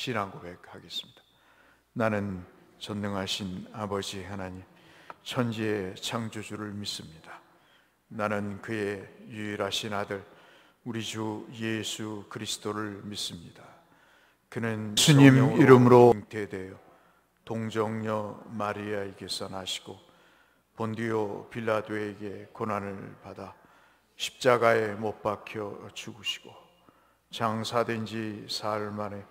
신앙 고백하겠습니다. 나는 전능하신 아버지 하나님, 천지의 창조주를 믿습니다. 나는 그의 유일하신 아들 우리 주 예수 그리스도를 믿습니다. 그는 주님 이름으로 잉태되어 동정녀 마리아에게서 나시고 본디오 빌라도에게 고난을 받아 십자가에 못 박혀 죽으시고 장사된 지 사흘 만에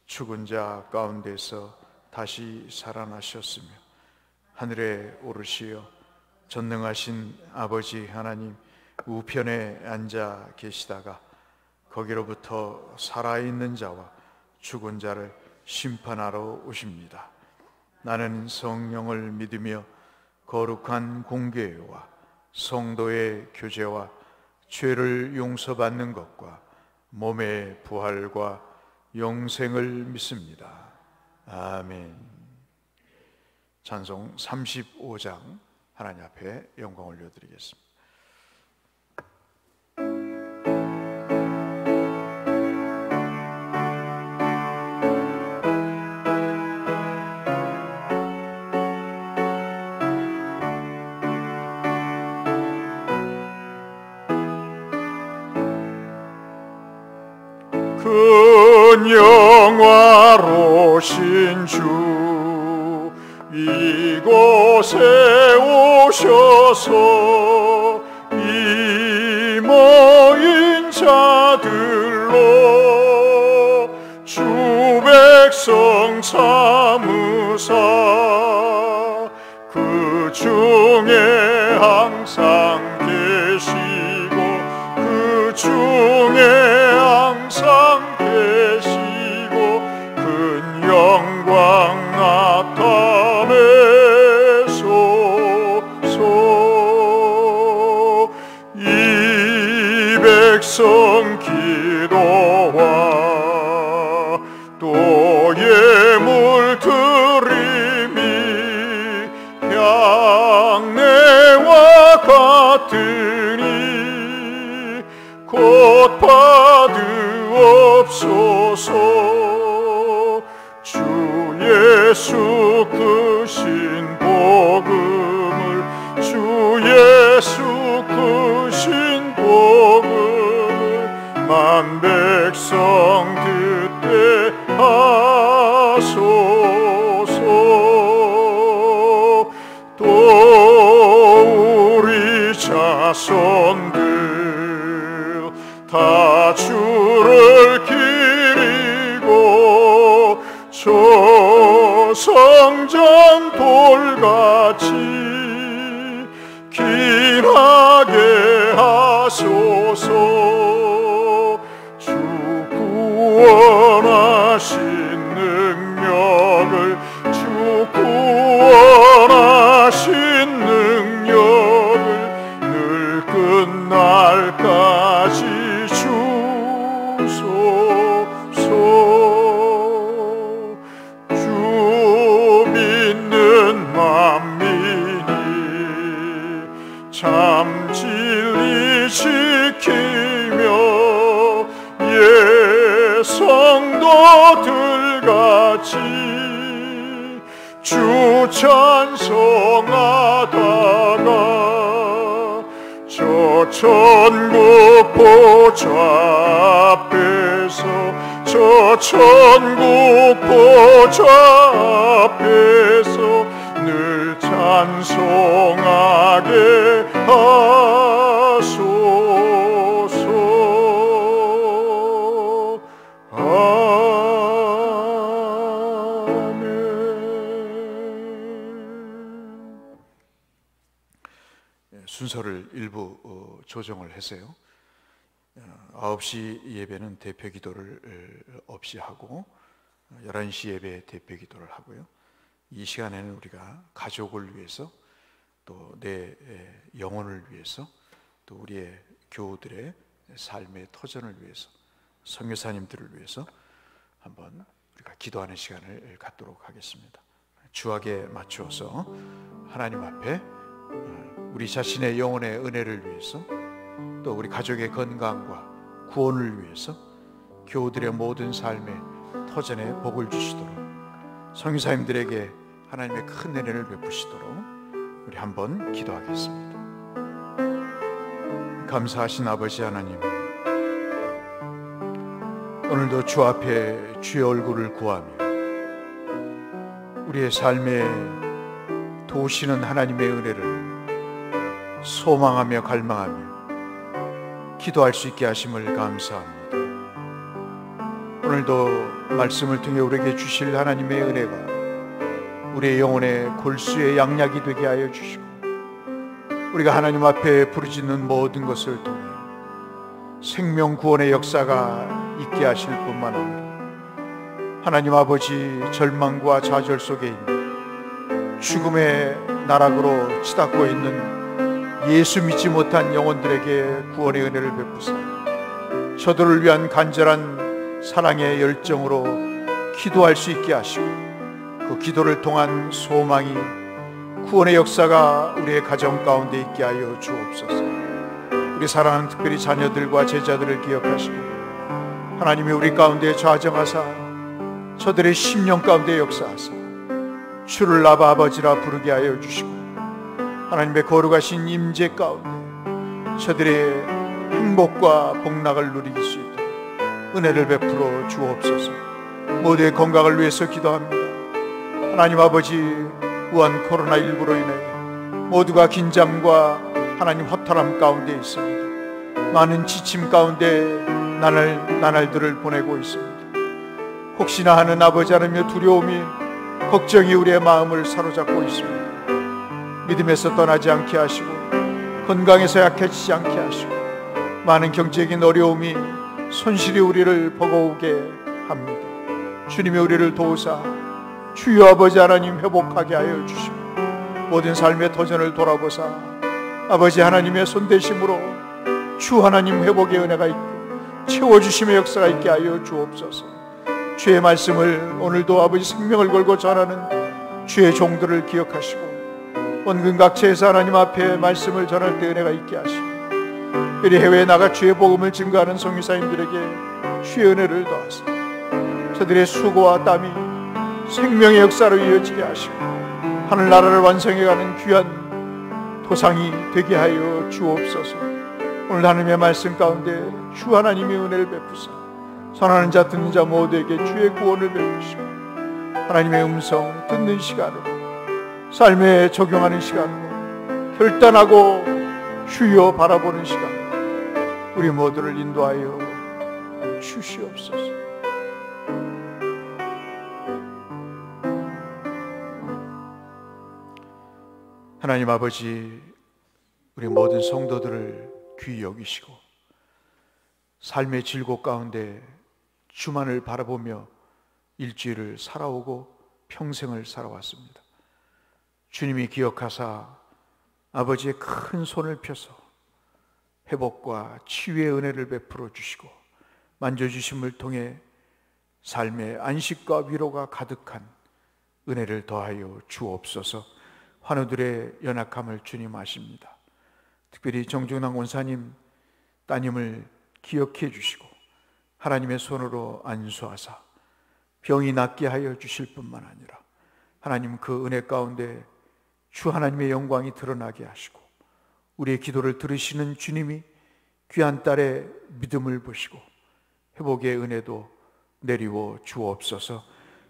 죽은 자 가운데서 다시 살아나셨으며 하늘에 오르시어 전능하신 아버지 하나님 우편에 앉아 계시다가 거기로부터 살아있는 자와 죽은 자를 심판하러 오십니다. 나는 성령을 믿으며 거룩한 공교회와 성도의 교제와 죄를 용서받는 것과 몸의 부활과 영생을 믿습니다. 아멘. 찬송 35장 하나님 앞에 영광 올려드리겠습니다. 큰 영화로신 주 이곳에 오셔서 이 모인 자들로 주 백성 참으사 그 중에 항상 계시고 그 중에 항상 계시고 큰 영광 나타내소서. 이 백성 기도와 또 예물 드림이 향내와 같으니 곧 받으옵소서. 주 예수 크신 복음을 주 예수 크신 복음을 만 백성 듣게 하소서. 또 우리 자손들 다 주를 기리고 저 성전 돌같이 길하게 하소서. 주 구원하신 능력을 주 구원하신 능력을 늘 끝날까지 주소서. 주 믿는 만민이 참 진리 지키며 예 성도들같이 주 찬송하다가 저 천국 보좌 앞에서 저 천국 보좌 앞에서 늘 찬송하게 하소서. 순서를 일부 조정을 했어요. 9시 예배는 대표 기도를 없이 하고 11시 예배 대표 기도를 하고요. 이 시간에는 우리가 가족을 위해서 또 내 영혼을 위해서 또 우리의 교우들의 삶의 터전을 위해서 선교사님들을 위해서 한번 우리가 기도하는 시간을 갖도록 하겠습니다. 주악에 맞추어서 하나님 앞에 우리 자신의 영혼의 은혜를 위해서 또 우리 가족의 건강과 구원을 위해서 교우들의 모든 삶의 터전에 복을 주시도록, 선교사님들에게 하나님의 큰 은혜를 베푸시도록 우리 한번 기도하겠습니다. 감사하신 아버지 하나님, 오늘도 주 앞에 주의 얼굴을 구하며 우리의 삶에 도우시는 하나님의 은혜를 소망하며 갈망하며 기도할 수 있게 하심을 감사합니다. 오늘도 말씀을 통해 우리에게 주실 하나님의 은혜가 우리의 영혼의 골수의 양약이 되게 하여 주시고, 우리가 하나님 앞에 부르짖는 모든 것을 통해 생명 구원의 역사가 있게 하실 뿐만 아니라 하나님 아버지, 절망과 좌절 속에 있는 죽음의 나락으로 치닫고 있는 예수 믿지 못한 영혼들에게 구원의 은혜를 베푸사 저들을 위한 간절한 사랑의 열정으로 기도할 수 있게 하시고, 그 기도를 통한 소망이 구원의 역사가 우리의 가정 가운데 있게 하여 주옵소서. 우리 사랑하는 특별히 자녀들과 제자들을 기억하시고 하나님이 우리 가운데 좌정하사 저들의 심령 가운데 역사하사 주를 아바 아버지라 부르게 하여 주시고, 하나님의 거룩하신 임재 가운데 저들의 행복과 복락을 누릴 수 있도록 은혜를 베풀어 주옵소서. 모두의 건강을 위해서 기도합니다. 하나님 아버지, 우한 코로나19로 인해 모두가 긴장과 하나님 허탈함 가운데 있습니다. 많은 지침 가운데 나날들을 보내고 있습니다. 혹시나 하는 아버지 하나님의 두려움이, 걱정이 우리의 마음을 사로잡고 있습니다. 믿음에서 떠나지 않게 하시고 건강에서 약해지지 않게 하시고 많은 경제적인 어려움이, 손실이 우리를 버거우게 합니다. 주님이 우리를 도우사 주여 아버지 하나님 회복하게 하여 주시고, 모든 삶의 터전을 돌아보사 아버지 하나님의 손대심으로 주 하나님 회복의 은혜가 있고 채워주심의 역사가 있게 하여 주옵소서. 주의 말씀을 오늘도 아버지 생명을 걸고 전하는 주의 종들을 기억하시고 원근각체에서 하나님 앞에 말씀을 전할 때 은혜가 있게 하시고, 이리 해외에 나가 주의 복음을 증거하는 선교사님들에게 주의 은혜를 더하사 저들의 수고와 땀이 생명의 역사로 이어지게 하시고 하늘나라를 완성해가는 귀한 도상이 되게 하여 주옵소서. 오늘 하나님의 말씀 가운데 주 하나님의 은혜를 베푸사 선하는 자 듣는 자 모두에게 주의 구원을 베푸시고 하나님의 음성 듣는 시간으로, 삶에 적용하는 시간으로, 결단하고 주여 바라보는 시간으로 우리 모두를 인도하여 주시옵소서. 하나님 아버지, 우리 모든 성도들을 귀히 여기시고 삶의 질곡 가운데 주만을 바라보며 일주일을 살아오고 평생을 살아왔습니다. 주님이 기억하사 아버지의 큰 손을 펴서 회복과 치유의 은혜를 베풀어 주시고 만져주심을 통해 삶의 안식과 위로가 가득한 은혜를 더하여 주옵소서. 환우들의 연약함을 주님 아십니다. 특별히 정중남 원사님 따님을 기억해 주시고 하나님의 손으로 안수하사 병이 낫게 하여 주실 뿐만 아니라 하나님 그 은혜 가운데 주 하나님의 영광이 드러나게 하시고 우리의 기도를 들으시는 주님이 귀한 딸의 믿음을 보시고 회복의 은혜도 내리워 주옵소서.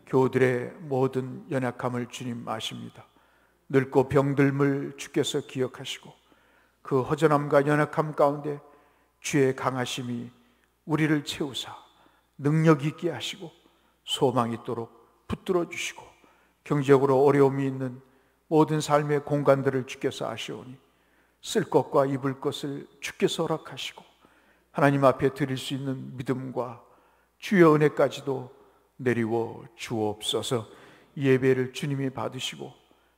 교우들의 모든 연약함을 주님 아십니다. 늙고 병들물 주께서 기억하시고 그 허전함과 연약함 가운데 주의 강하심이 우리를 채우사 능력 있게 하시고 소망 있도록 붙들어 주시고 경제적으로 어려움이 있는 모든 삶의 공간들을 주께서 아시오니 쓸 것과 입을 것을 주께서 허락하시고 하나님 앞에 드릴 수 있는 믿음과 주의 은혜까지도 내리워 주옵소서. 이 예배를 주님이 받으시고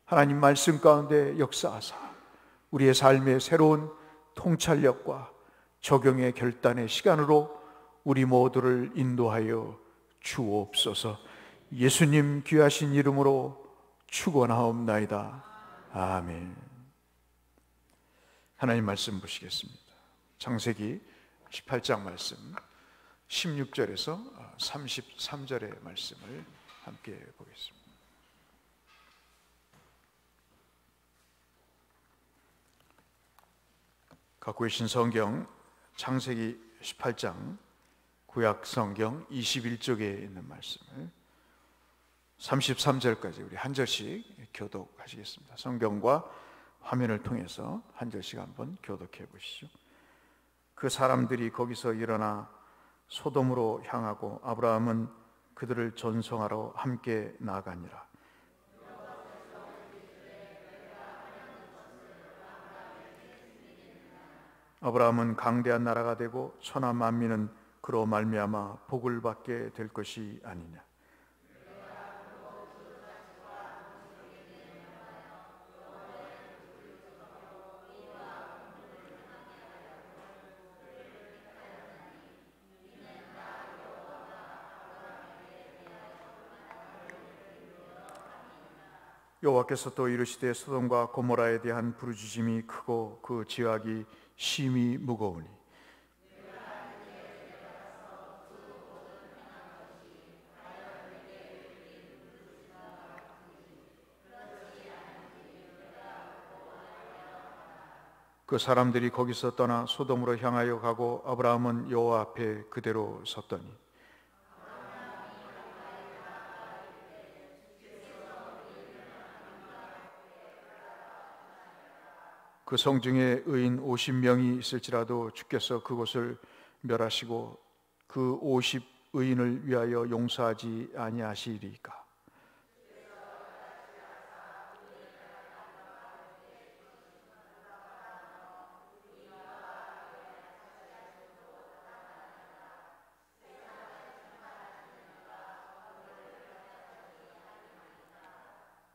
하나님 말씀 가운데 역사하사 우리의 삶의 새로운 통찰력과 적용의 결단의 시간으로 우리 모두를 인도하여 주옵소서. 예수님 귀하신 이름으로 축원하옵나이다. 아멘. 하나님 말씀 보시겠습니다. 창세기 18장 말씀 16절에서 33절의 말씀을 함께 보겠습니다. 갖고 계신 성경 창세기 18장 구약 성경 21쪽에 있는 말씀을 33절까지 우리 한 절씩 교독하시겠습니다. 성경과 화면을 통해서 한 절씩 한번 교독해 보시죠. 그 사람들이 거기서 일어나 소돔으로 향하고 아브라함은 그들을 전송하러 함께 나아가니라. 아브라함은 강대한 나라가 되고 천하 만민은 그로 말미암아 복을 받게 될 것이 아니냐. 여호와께서 또 이르시되 소돔과 고모라에 대한 부르짖음이 크고 그 지각이 심히 무거우니 그 사람들이 거기서 떠나 소돔으로 향하여 가고 아브라함은 여호와 앞에 그대로 섰더니 그 성중에 의인 50명이 있을지라도 주께서 그곳을 멸하시고 그 50의인을 위하여 용서하지 아니하시리까.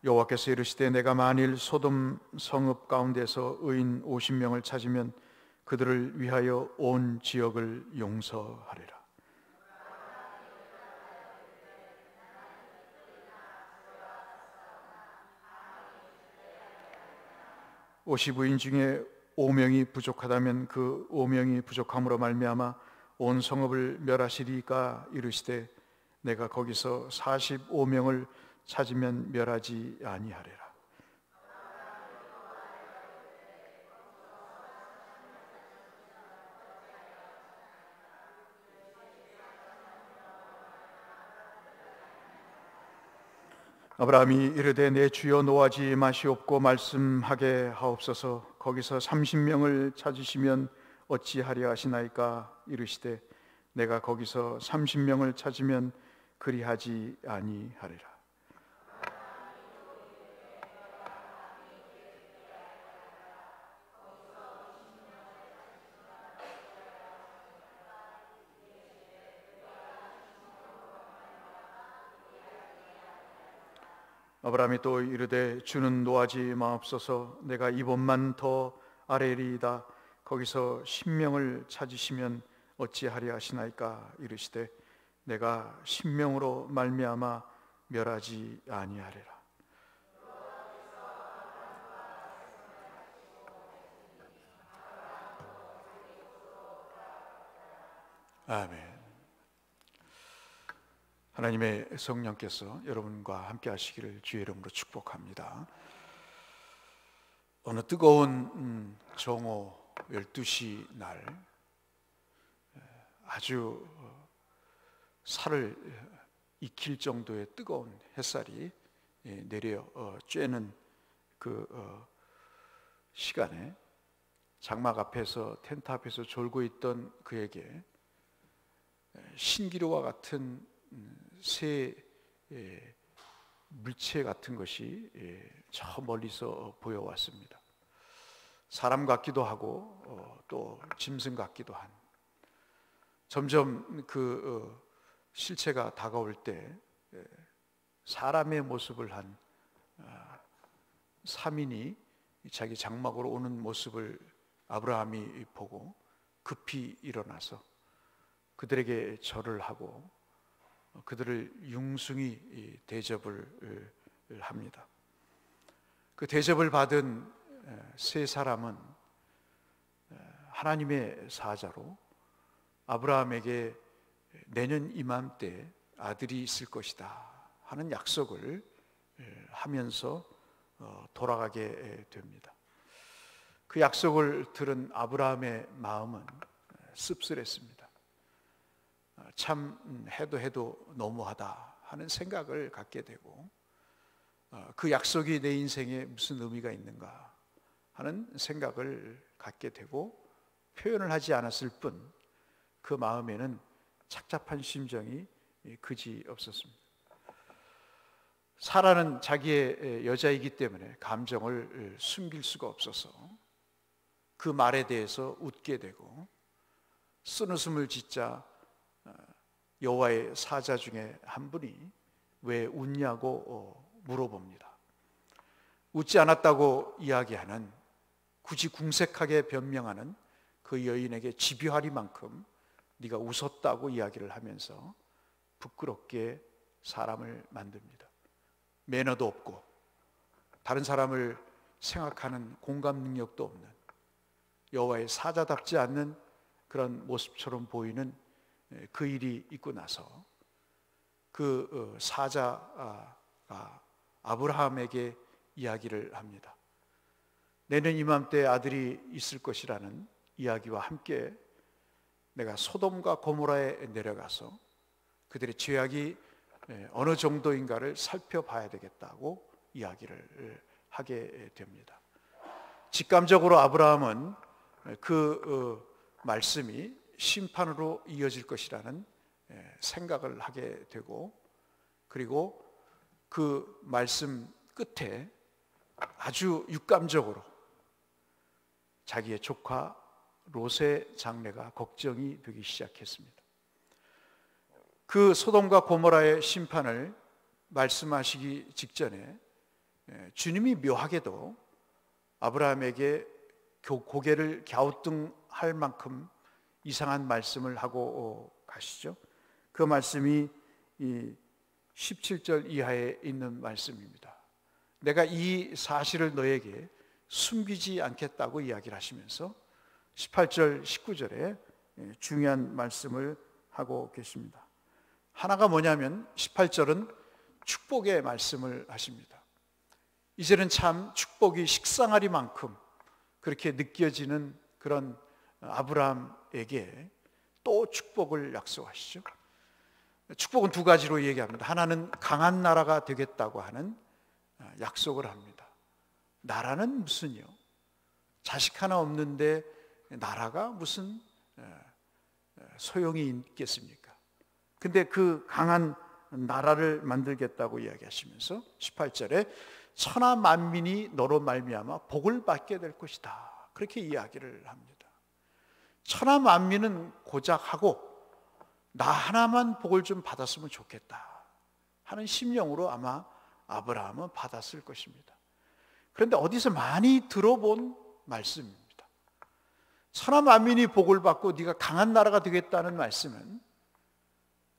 여호와께서 이르시되 내가 만일 소돔 성읍 가운데서 의인 50명을 찾으면 그들을 위하여 온 지역을 용서하리라. (50의인) 중에 5명이 부족하다면 그 5명이 부족함으로 말미암아 온 성읍을 멸하시리까. 이르시되 내가 거기서 45명을 찾으면 멸하지 아니하리라. 아브라함이 이르되 내 주여 노하지 마시옵고 말씀하게 하옵소서. 거기서 30명을 찾으시면 어찌하려 하시나이까. 이르시되 내가 거기서 30명을 찾으면 그리하지 아니하리라. 아브라함이 또 이르되 주는 노하지 마옵소서. 내가 이번만 더 아뢰리이다. 거기서 10명을 찾으시면 어찌하려 하시나이까. 이르시되 내가 10명으로 말미암아 멸하지 아니하리라. 아멘. 하나님의 성령께서 여러분과 함께 하시기를 주의 이름으로 축복합니다. 어느 뜨거운 정오 12시 날 아주 살을 익힐 정도의 뜨거운 햇살이 내려 쬐는 그 시간에 장막 앞에서 텐트 앞에서 졸고 있던 그에게 신기루와 같은 새 물체 같은 것이 저 멀리서 보여왔습니다. 사람 같기도 하고 또 짐승 같기도 한. 점점 그 실체가 다가올 때 사람의 모습을 한 3인이 자기 장막으로 오는 모습을 아브라함이 보고 급히 일어나서 그들에게 절을 하고 그들을 융숭이 대접을 합니다. 그 대접을 받은 세 사람은 하나님의 사자로 아브라함에게 내년 이맘때 아들이 있을 것이다 하는 약속을 하면서 돌아가게 됩니다. 그 약속을 들은 아브라함의 마음은 씁쓸했습니다. 참 해도 너무하다 하는 생각을 갖게 되고, 그 약속이 내 인생에 무슨 의미가 있는가 하는 생각을 갖게 되고, 표현을 하지 않았을 뿐 그 마음에는 착잡한 심정이 그지 없었습니다. 사라는 자기의 여자이기 때문에 감정을 숨길 수가 없어서 그 말에 대해서 웃게 되고, 쓴웃음을 짓자 여호와의 사자 중에 한 분이 왜 웃냐고 물어봅니다. 웃지 않았다고 이야기하는, 굳이 궁색하게 변명하는 그 여인에게 집요하리만큼 네가 웃었다고 이야기를 하면서 부끄럽게 사람을 만듭니다. 매너도 없고 다른 사람을 생각하는 공감 능력도 없는, 여호와의 사자답지 않는 그런 모습처럼 보이는 그 일이 있고 나서 그 사자가 아브라함에게 이야기를 합니다. 내년 이맘때 아들이 있을 것이라는 이야기와 함께 내가 소돔과 고모라에 내려가서 그들의 죄악이 어느 정도인가를 살펴봐야 되겠다고 이야기를 하게 됩니다. 직감적으로 아브라함은 그 말씀이 심판으로 이어질 것이라는 생각을 하게 되고, 그리고 그 말씀 끝에 아주 육감적으로 자기의 조카 롯의 장래가 걱정이 되기 시작했습니다. 그 소돔과 고모라의 심판을 말씀하시기 직전에 주님이 묘하게도 아브라함에게 고개를 갸우뚱할 만큼 이상한 말씀을 하고 가시죠. 그 말씀이 17절 이하에 있는 말씀입니다. 내가 이 사실을 너에게 숨기지 않겠다고 이야기를 하시면서 18절, 19절에 중요한 말씀을 하고 계십니다. 하나가 뭐냐면 18절은 축복의 말씀을 하십니다. 이제는 참 축복이 식상하리만큼 그렇게 느껴지는 그런 아브라함에게 또 축복을 약속하시죠. 축복은 두 가지로 얘기합니다. 하나는 강한 나라가 되겠다고 하는 약속을 합니다. 나라는 무슨요? 자식 하나 없는데 나라가 무슨 소용이 있겠습니까? 근데 그 강한 나라를 만들겠다고 이야기하시면서 18절에 천하 만민이 너로 말미암아 복을 받게 될 것이다, 그렇게 이야기를 합니다. 천하 만민은 고작 하고 나 하나만 복을 좀 받았으면 좋겠다 하는 심령으로 아마 아브라함은 받았을 것입니다. 그런데 어디서 많이 들어본 말씀입니다. 천하 만민이 복을 받고 네가 강한 나라가 되겠다는 말씀은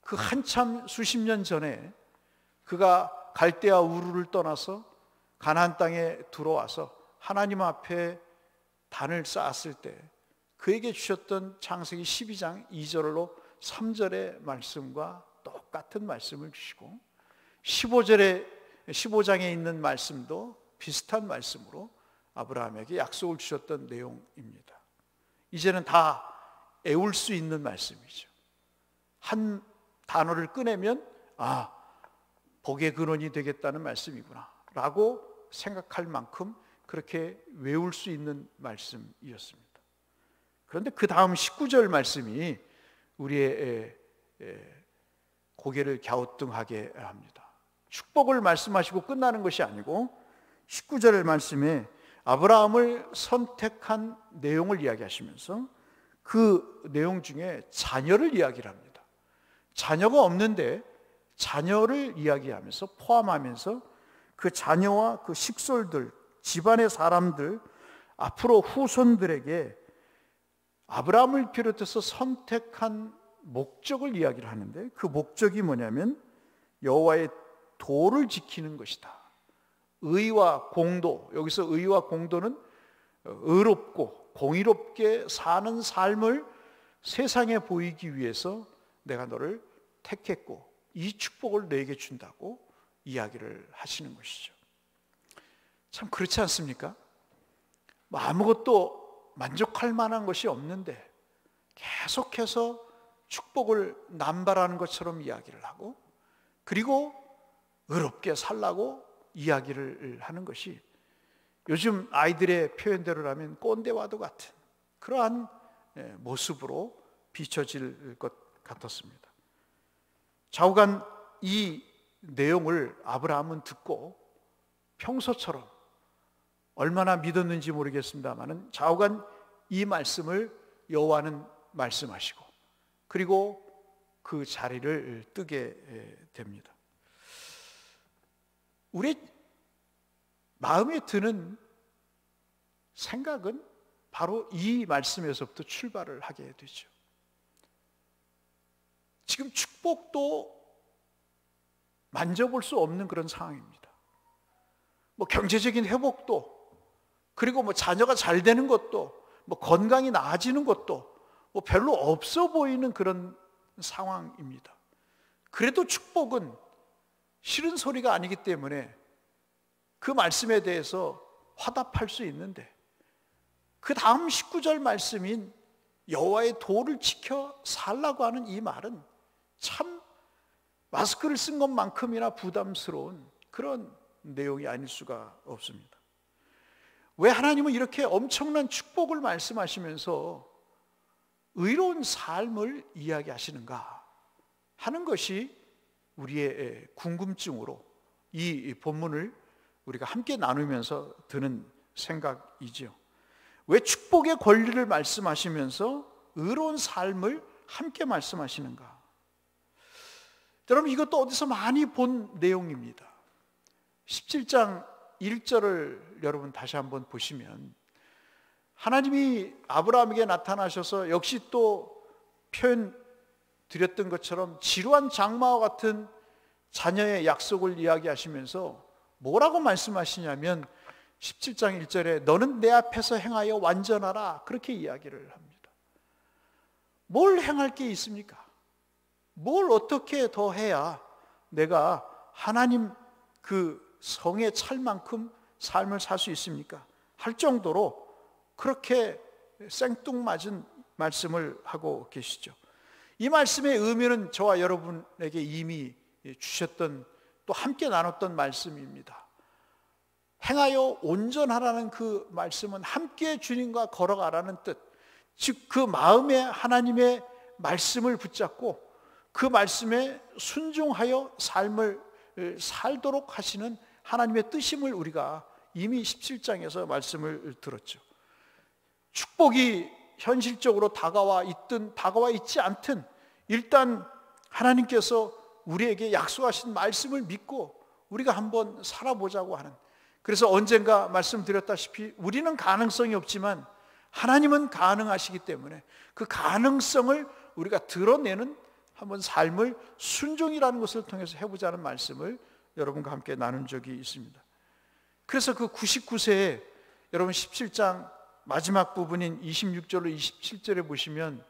그 한참 수십 년 전에 그가 갈대아 우르를 떠나서 가나안 땅에 들어와서 하나님 앞에 단을 쌓았을 때 그에게 주셨던 창세기 12장 2절로 3절의 말씀과 똑같은 말씀을 주시고, 15장에 있는 말씀도 비슷한 말씀으로 아브라함에게 약속을 주셨던 내용입니다. 이제는 다 애울 수 있는 말씀이죠. 한 단어를 꺼내면 복의 근원이 되겠다는 말씀이구나 라고 생각할 만큼 그렇게 외울 수 있는 말씀이었습니다. 그런데 그 다음 19절 말씀이 우리의 고개를 갸우뚱하게 합니다. 축복을 말씀하시고 끝나는 것이 아니고 19절 말씀에 아브라함을 선택한 내용을 이야기하시면서 그 내용 중에 자녀를 이야기를 합니다. 자녀가 없는데 자녀를 이야기하면서 포함하면서 그 자녀와 그 식솔들, 집안의 사람들, 앞으로 후손들에게 아브라함을 비롯해서 선택한 목적을 이야기를 하는데, 그 목적이 뭐냐면 여호와의 도를 지키는 것이다. 의와 공도, 여기서 의와 공도는 의롭고 공의롭게 사는 삶을 세상에 보이기 위해서 내가 너를 택했고 이 축복을 너에게 준다고 이야기를 하시는 것이죠. 참 그렇지 않습니까? 뭐 아무것도 만족할 만한 것이 없는데 계속해서 축복을 남발하는 것처럼 이야기를 하고, 그리고 의롭게 살라고 이야기를 하는 것이 요즘 아이들의 표현대로라면 꼰대와도 같은 그러한 모습으로 비춰질 것 같았습니다. 좌우간 이 내용을 아브라함은 듣고 평소처럼 얼마나 믿었는지 모르겠습니다만 좌우간 이 말씀을 여호와는 말씀하시고 그리고 그 자리를 뜨게 됩니다. 우리 마음에 드는 생각은 바로 이 말씀에서부터 출발을 하게 되죠. 지금 축복도 만져볼 수 없는 그런 상황입니다. 뭐 경제적인 회복도, 그리고 뭐 자녀가 잘 되는 것도, 뭐 건강이 나아지는 것도 뭐 별로 없어 보이는 그런 상황입니다. 그래도 축복은 싫은 소리가 아니기 때문에 그 말씀에 대해서 화답할 수 있는데, 그 다음 19절 말씀인 여호와의 도를 지켜 살라고 하는 이 말은 참 마스크를 쓴 것만큼이나 부담스러운 그런 내용이 아닐 수가 없습니다. 왜 하나님은 이렇게 엄청난 축복을 말씀하시면서 의로운 삶을 이야기하시는가 하는 것이 우리의 궁금증으로 이 본문을 우리가 함께 나누면서 드는 생각이죠. 왜 축복의 권리를 말씀하시면서 의로운 삶을 함께 말씀하시는가? 여러분, 이것도 어디서 많이 본 내용입니다. 17장 1절을 여러분 다시 한번 보시면 하나님이 아브라함에게 나타나셔서 역시 또 표현 드렸던 것처럼 지루한 장마와 같은 자녀의 약속을 이야기하시면서 뭐라고 말씀하시냐면 17장 1절에 너는 내 앞에서 행하여 완전하라, 그렇게 이야기를 합니다. 뭘 행할 게 있습니까? 뭘 어떻게 더 해야 내가 하나님 그 성에 찰 만큼 삶을 살 수 있습니까? 할 정도로 그렇게 생뚱맞은 말씀을 하고 계시죠. 이 말씀의 의미는 저와 여러분에게 이미 주셨던, 또 함께 나눴던 말씀입니다. 행하여 온전하라는 그 말씀은 함께 주님과 걸어가라는 뜻, 즉 그 마음에 하나님의 말씀을 붙잡고 그 말씀에 순종하여 삶을 살도록 하시는 하나님의 뜻임을 우리가 이미 17장에서 말씀을 들었죠. 축복이 현실적으로 다가와 있든 다가와 있지 않든 일단 하나님께서 우리에게 약속하신 말씀을 믿고 우리가 한번 살아보자고 하는, 그래서 언젠가 말씀드렸다시피 우리는 가능성이 없지만 하나님은 가능하시기 때문에 그 가능성을 우리가 드러내는 한번 삶을 순종이라는 것을 통해서 해보자는 말씀을 여러분과 함께 나눈 적이 있습니다. 그래서 그 99세에 여러분 17장 마지막 부분인 26절로 27절에 보시면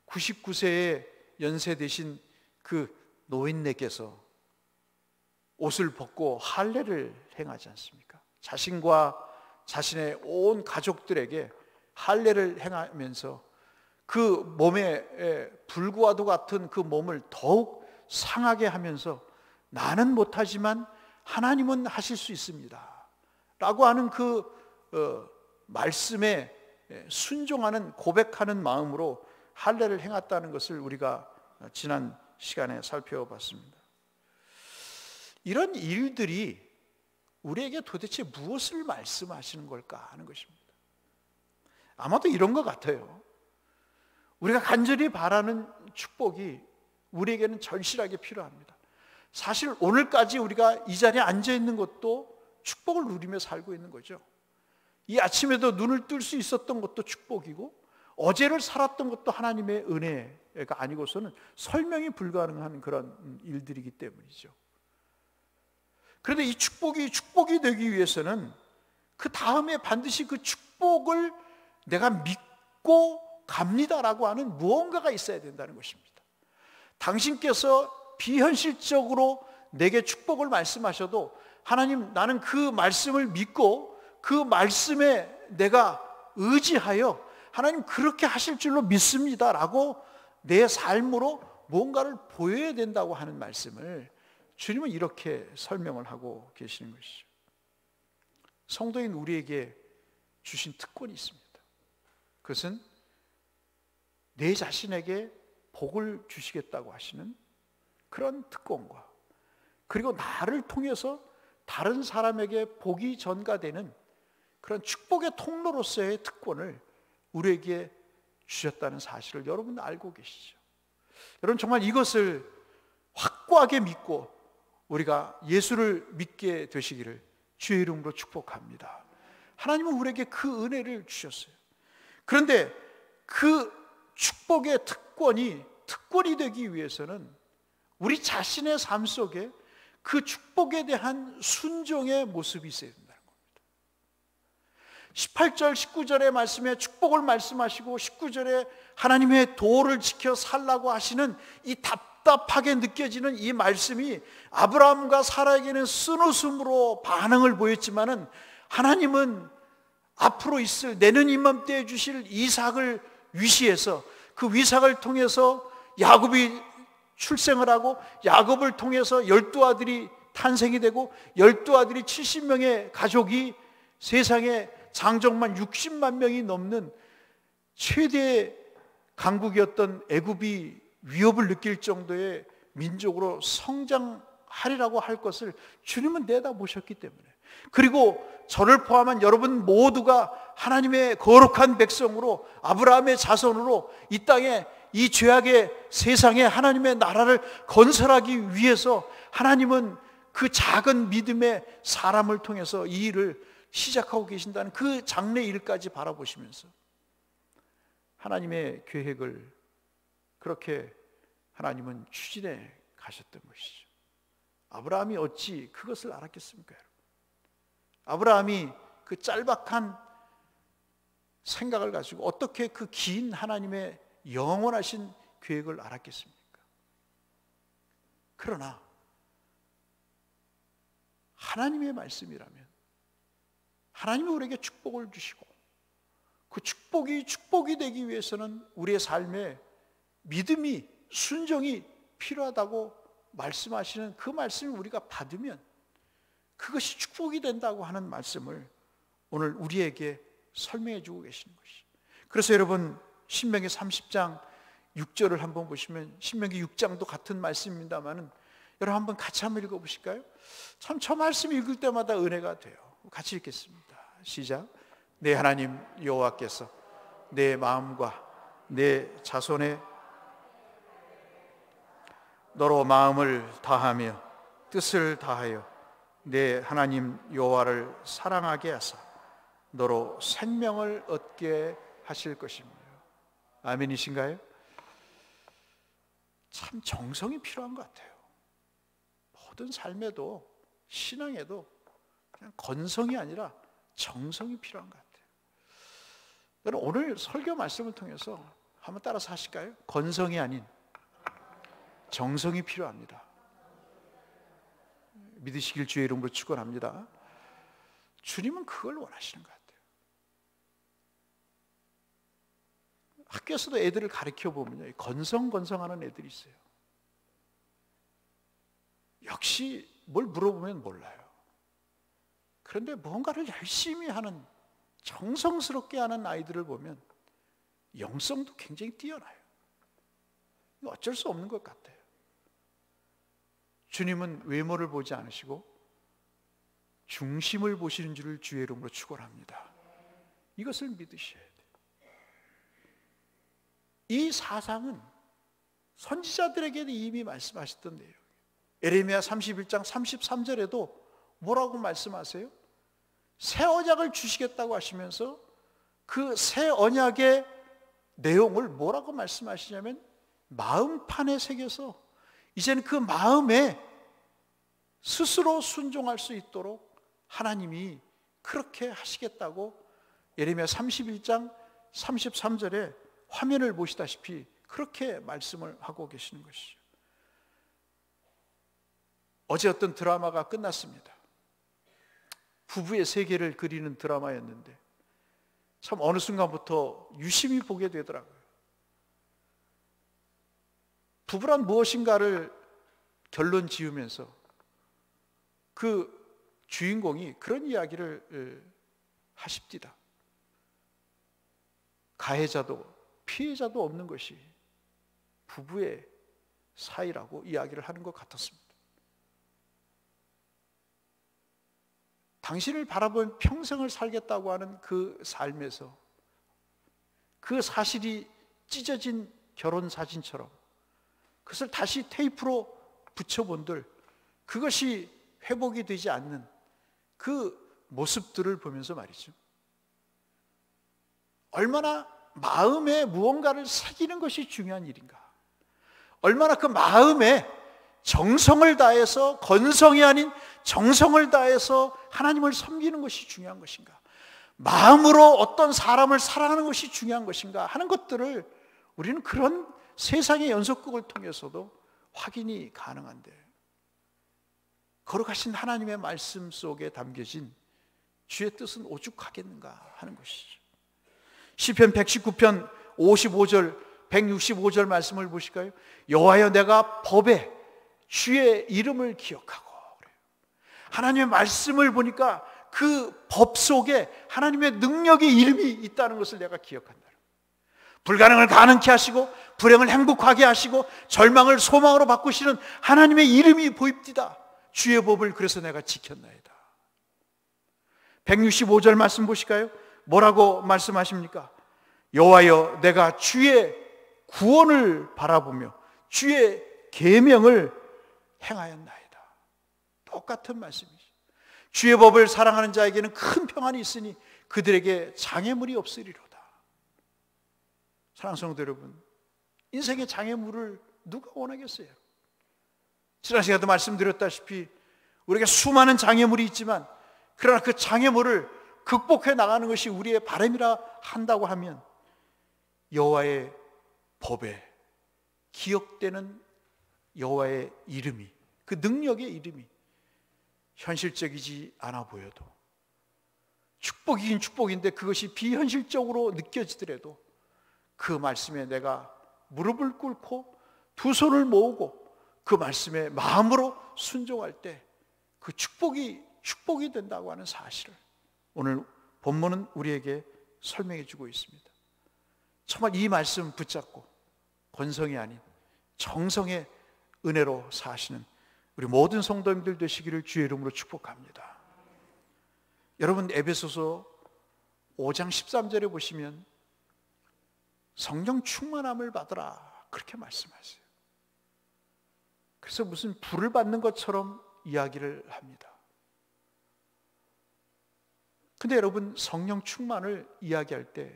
99세의 연세 되신 그 노인네께서 옷을 벗고 할례를 행하지 않습니까? 자신과 자신의 온 가족들에게 할례를 행하면서 그 몸에 불구와도 같은 그 몸을 더욱 상하게 하면서 나는 못하지만 하나님은 하실 수 있습니다 라고 하는 그 말씀에 순종하는, 고백하는 마음으로 할례를 행했다는 것을 우리가 지난 시간에 살펴봤습니다. 이런 일들이 우리에게 도대체 무엇을 말씀하시는 걸까 하는 것입니다. 아마도 이런 것 같아요. 우리가 간절히 바라는 축복이 우리에게는 절실하게 필요합니다. 사실 오늘까지 우리가 이 자리에 앉아 있는 것도 축복을 누리며 살고 있는 거죠. 이 아침에도 눈을 뜰 수 있었던 것도 축복이고 어제를 살았던 것도 하나님의 은혜가 아니고서는 설명이 불가능한 그런 일들이기 때문이죠. 그런데 이 축복이 되기 위해서는 그 다음에 반드시 그 축복을 내가 믿고 갑니다라고 하는 무언가가 있어야 된다는 것입니다. 당신께서 비현실적으로 내게 축복을 말씀하셔도 하나님, 나는 그 말씀을 믿고 그 말씀에 내가 의지하여 하나님 그렇게 하실 줄로 믿습니다 라고 내 삶으로 뭔가를 보여야 된다고 하는 말씀을 주님은 이렇게 설명을 하고 계시는 것이죠. 성도인 우리에게 주신 특권이 있습니다. 그것은 내 자신에게 복을 주시겠다고 하시는 그런 특권과, 그리고 나를 통해서 다른 사람에게 복이 전가되는 그런 축복의 통로로서의 특권을 우리에게 주셨다는 사실을 여러분 알고 계시죠? 여러분 정말 이것을 확고하게 믿고 우리가 예수를 믿게 되시기를 주의 이름으로 축복합니다. 하나님은 우리에게 그 은혜를 주셨어요. 그런데 그 축복의 특권이 되기 위해서는 우리 자신의 삶 속에 그 축복에 대한 순종의 모습이 있어야 된다는 겁니다. 18절, 19절의 말씀에 축복을 말씀하시고 19절에 하나님의 도를 지켜 살라고 하시는 이 답답하게 느껴지는 이 말씀이 아브라함과 사라에게는 쓴웃음으로 반응을 보였지만은 하나님은 앞으로 있을 내년 이맘때에 주실 이삭을 위시해서 그 이삭을 통해서 야곱이 출생을 하고 야곱을 통해서 12아들이 탄생이 되고 12아들이 70명의 가족이 세상에 장정만 60만 명이 넘는 최대의 강국이었던 애굽이 위협을 느낄 정도의 민족으로 성장하리라고 할 것을 주님은 내다보셨기 때문에, 그리고 저를 포함한 여러분 모두가 하나님의 거룩한 백성으로 아브라함의 자손으로 이 땅에 이 죄악의 세상에 하나님의 나라를 건설하기 위해서 하나님은 그 작은 믿음의 사람을 통해서 이 일을 시작하고 계신다는 그 장래 일까지 바라보시면서 하나님의 계획을 그렇게 하나님은 추진해 가셨던 것이죠. 아브라함이 어찌 그것을 알았겠습니까? 아브라함이 그 짤박한 생각을 가지고 어떻게 그 긴 하나님의 영원하신 계획을 알았겠습니까? 그러나 하나님의 말씀이라면 하나님이 우리에게 축복을 주시고 그 축복이 되기 위해서는 우리의 삶에 믿음이, 순종이 필요하다고 말씀하시는 그 말씀을 우리가 받으면 그것이 축복이 된다고 하는 말씀을 오늘 우리에게 설명해 주고 계시는 것이죠. 그래서 여러분 신명기 30장 6절을 한번 보시면, 신명기 6장도 같은 말씀입니다만은 여러분 한번 같이 한번 읽어보실까요? 참 저 말씀 읽을 때마다 은혜가 돼요. 같이 읽겠습니다. 시작. 내 하나님 여호와께서 내 마음과 내 자손의 너로 마음을 다하며 뜻을 다하여 내 하나님 여호와를 사랑하게 하사 너로 생명을 얻게 하실 것입니다. 아멘이신가요? 참 정성이 필요한 것 같아요. 모든 삶에도 신앙에도 그냥 건성이 아니라 정성이 필요한 것 같아요. 여러분 오늘 설교 말씀을 통해서 한번 따라서 하실까요? 건성이 아닌 정성이 필요합니다. 믿으시길 주의 이름으로 축원합니다. 주님은 그걸 원하시는 것 같아요. 학교에서도 애들을 가르쳐 보면요, 건성하는 애들이 있어요. 역시 뭘 물어보면 몰라요. 그런데 뭔가를 열심히 하는, 정성스럽게 하는 아이들을 보면 영성도 굉장히 뛰어나요. 어쩔 수 없는 것 같아요. 주님은 외모를 보지 않으시고 중심을 보시는 줄을 주의 이름으로 축원합니다. 이것을 믿으셔야 돼요. 이 사상은 선지자들에게도 이미 말씀하셨던 내용이에요. 에레미야 31장 33절에도 뭐라고 말씀하세요? 새 언약을 주시겠다고 하시면서 그 새 언약의 내용을 뭐라고 말씀하시냐면 마음판에 새겨서 이제는 그 마음에 스스로 순종할 수 있도록 하나님이 그렇게 하시겠다고 예레미야 31장 33절에 화면을 보시다시피 그렇게 말씀을 하고 계시는 것이죠. 어제 어떤 드라마가 끝났습니다. 부부의 세계를 그리는 드라마였는데 참 어느 순간부터 유심히 보게 되더라고요. 부부란 무엇인가를 결론 지으면서 그 주인공이 그런 이야기를 하십니다. 가해자도 피해자도 없는 것이 부부의 사이라고 이야기를 하는 것 같았습니다. 당신을 바라보면 평생을 살겠다고 하는 그 삶에서 그 사실이 찢어진 결혼 사진처럼 그것을 다시 테이프로 붙여본들 그것이 회복이 되지 않는 그 모습들을 보면서 말이죠. 얼마나 마음에 무언가를 새기는 것이 중요한 일인가. 얼마나 그 마음에 정성을 다해서 건성이 아닌 정성을 다해서 하나님을 섬기는 것이 중요한 것인가. 마음으로 어떤 사람을 사랑하는 것이 중요한 것인가 하는 것들을 우리는 그런 세상의 연속극을 통해서도 확인이 가능한데 거룩하신 하나님의 말씀 속에 담겨진 주의 뜻은 오죽하겠는가 하는 것이죠. 시편 119편 55절 165절 말씀을 보실까요? 여호와여 내가 법에 주의 이름을 기억하고 그래요. 하나님의 말씀을 보니까 그 법 속에 하나님의 능력의 이름이 있다는 것을 내가 기억한다. 불가능을 가능케 하시고 불행을 행복하게 하시고 절망을 소망으로 바꾸시는 하나님의 이름이 보입니다. 주의 법을 그래서 내가 지켰나이다. 165절 말씀 보실까요? 뭐라고 말씀하십니까? 여호와여 내가 주의 구원을 바라보며 주의 계명을 행하였나이다. 똑같은 말씀이죠. 주의 법을 사랑하는 자에게는 큰 평안이 있으니 그들에게 장애물이 없으리로다. 사랑하는 성도 여러분, 인생의 장애물을 누가 원하겠어요? 지난 시간에도 말씀드렸다시피 우리에게 수많은 장애물이 있지만 그러나 그 장애물을 극복해 나가는 것이 우리의 바람이라 한다고 하면 여호와의 법에 기억되는 여호와의 이름이, 그 능력의 이름이 현실적이지 않아 보여도 축복이긴 축복인데 그것이 비현실적으로 느껴지더라도 그 말씀에 내가 무릎을 꿇고 두 손을 모으고 그 말씀에 마음으로 순종할 때 그 축복이 된다고 하는 사실을 오늘 본문은 우리에게 설명해 주고 있습니다. 정말 이 말씀 붙잡고 권성이 아닌 정성의 은혜로 사시는 우리 모든 성도님들 되시기를 주의 이름으로 축복합니다. 여러분 에베소서 5장 13절에 보시면 성령 충만함을 받으라 그렇게 말씀하세요. 그래서 무슨 불을 받는 것처럼 이야기를 합니다. 근데 여러분 성령 충만을 이야기할 때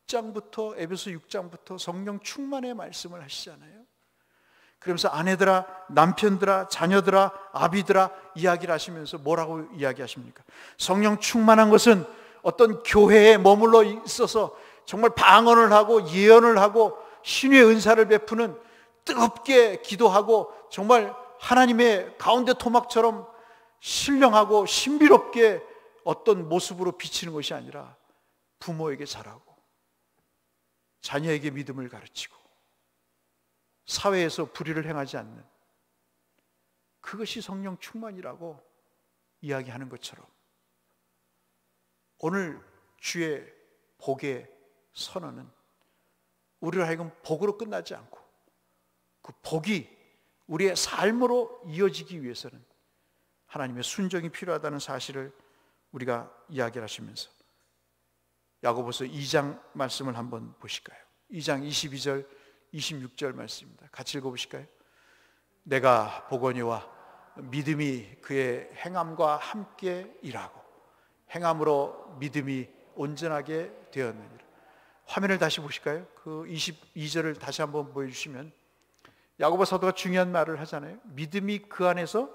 6장부터 에베소 6장부터 성령 충만의 말씀을 하시잖아요. 그러면서 아내들아, 남편들아, 자녀들아, 아비들아 이야기를 하시면서 뭐라고 이야기하십니까? 성령 충만한 것은 어떤 교회에 머물러 있어서 정말 방언을 하고 예언을 하고 신유의 은사를 베푸는 뜨겁게 기도하고 정말 하나님의 가운데 토막처럼 신령하고 신비롭게 어떤 모습으로 비치는 것이 아니라 부모에게 잘하고 자녀에게 믿음을 가르치고 사회에서 불의를 행하지 않는 그것이 성령 충만이라고 이야기하는 것처럼 오늘 주의 복의 선언은 우리를 하여금 복으로 끝나지 않고 그 복이 우리의 삶으로 이어지기 위해서는 하나님의 순종이 필요하다는 사실을 우리가 이야기를 하시면서 야고보서 2장 말씀을 한번 보실까요? 2장 22절 26절 말씀입니다. 같이 읽어보실까요? 내가 보거니와 믿음이 그의 행함과 함께 일하고 행함으로 믿음이 온전하게 되었느니라. 화면을 다시 보실까요? 그 22절을 다시 한번 보여주시면 야고보 사도가 중요한 말을 하잖아요. 믿음이 그 안에서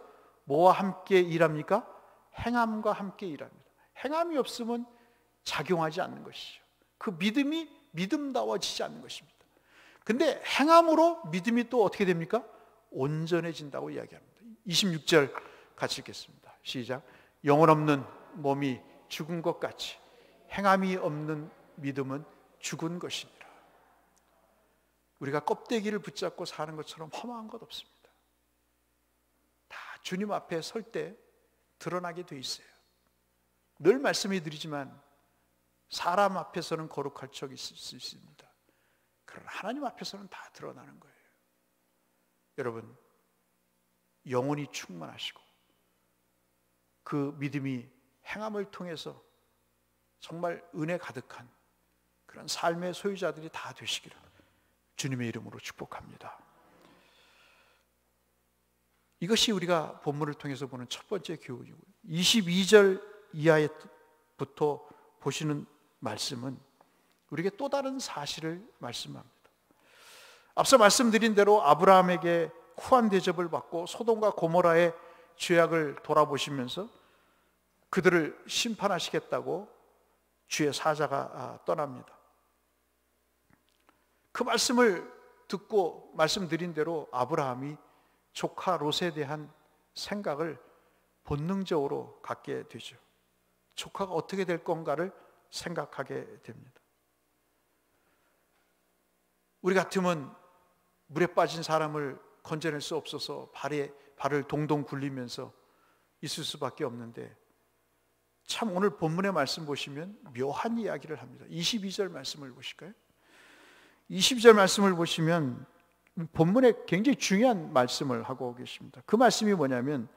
뭐와 함께 일합니까? 행함과 함께 일합니다. 행함이 없으면 작용하지 않는 것이죠. 그 믿음이 믿음다워지지 않는 것입니다. 근데 행함으로 믿음이 또 어떻게 됩니까? 온전해진다고 이야기합니다. 26절 같이 읽겠습니다. 시작. 영혼 없는 몸이 죽은 것 같이 행함이 없는 믿음은 죽은 것이니라. 우리가 껍데기를 붙잡고 사는 것처럼 허망한 것 없습니다. 다 주님 앞에 설 때 드러나게 돼 있어요. 늘 말씀해 드리지만 사람 앞에서는 거룩할 적이 있을 수 있습니다. 그러나 하나님 앞에서는 다 드러나는 거예요. 여러분, 영혼이 충만하시고 그 믿음이 행함을 통해서 정말 은혜 가득한 그런 삶의 소유자들이 다 되시기를 주님의 이름으로 축복합니다. 이것이 우리가 본문을 통해서 보는 첫 번째 교훈이고요. 22절 이하부터 보시는 말씀은 우리에게 또 다른 사실을 말씀합니다. 앞서 말씀드린 대로 아브라함에게 후한 대접을 받고 소돔과 고모라의 죄악을 돌아보시면서 그들을 심판하시겠다고 주의 사자가 떠납니다. 그 말씀을 듣고 말씀드린 대로 아브라함이 조카 롯에 대한 생각을 본능적으로 갖게 되죠. 조카가 어떻게 될 건가를 생각하게 됩니다. 우리 같으면 물에 빠진 사람을 건져낼 수 없어서 발을 동동 굴리면서 있을 수밖에 없는데, 참 오늘 본문의 말씀 보시면 묘한 이야기를 합니다. 22절 말씀을 보실까요? 22절 말씀을 보시면 본문에 굉장히 중요한 말씀을 하고 계십니다. 그 말씀이 뭐냐면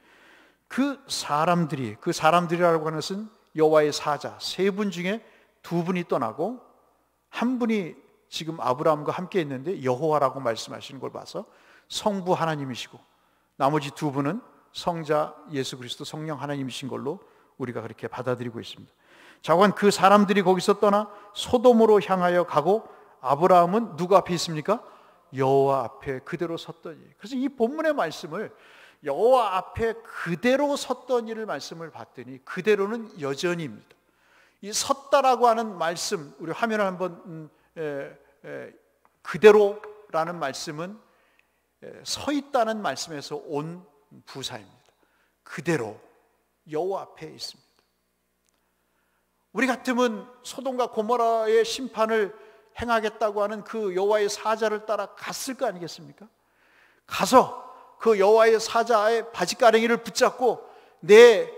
그 사람들이라고 하는 것은 여호와의 사자 세 분 중에 두 분이 떠나고 한 분이 지금 아브라함과 함께 있는데 여호와라고 말씀하시는 걸 봐서 성부 하나님이시고 나머지 두 분은 성자 예수 그리스도 성령 하나님이신 걸로 우리가 그렇게 받아들이고 있습니다. 자관 그 사람들이 거기서 떠나 소돔으로 향하여 가고 아브라함은 누구 앞에 있습니까? 여호와 앞에 그대로 섰더니. 그래서 이 본문의 말씀을 여호와 앞에 그대로 섰더니를 말씀을 봤더니 그대로는 여전히입니다. 이 섰다라고 하는 말씀, 우리 화면을 한번 그대로라는 말씀은 서 있다는 말씀에서 온 부사입니다. 그대로 여호와 앞에 있습니다. 우리 같으면 소돔과 고모라의 심판을 행하겠다고 하는 그 여호와의 사자를 따라 갔을 거 아니겠습니까? 가서 그 여호와의 사자의 바지가랭이를 붙잡고 내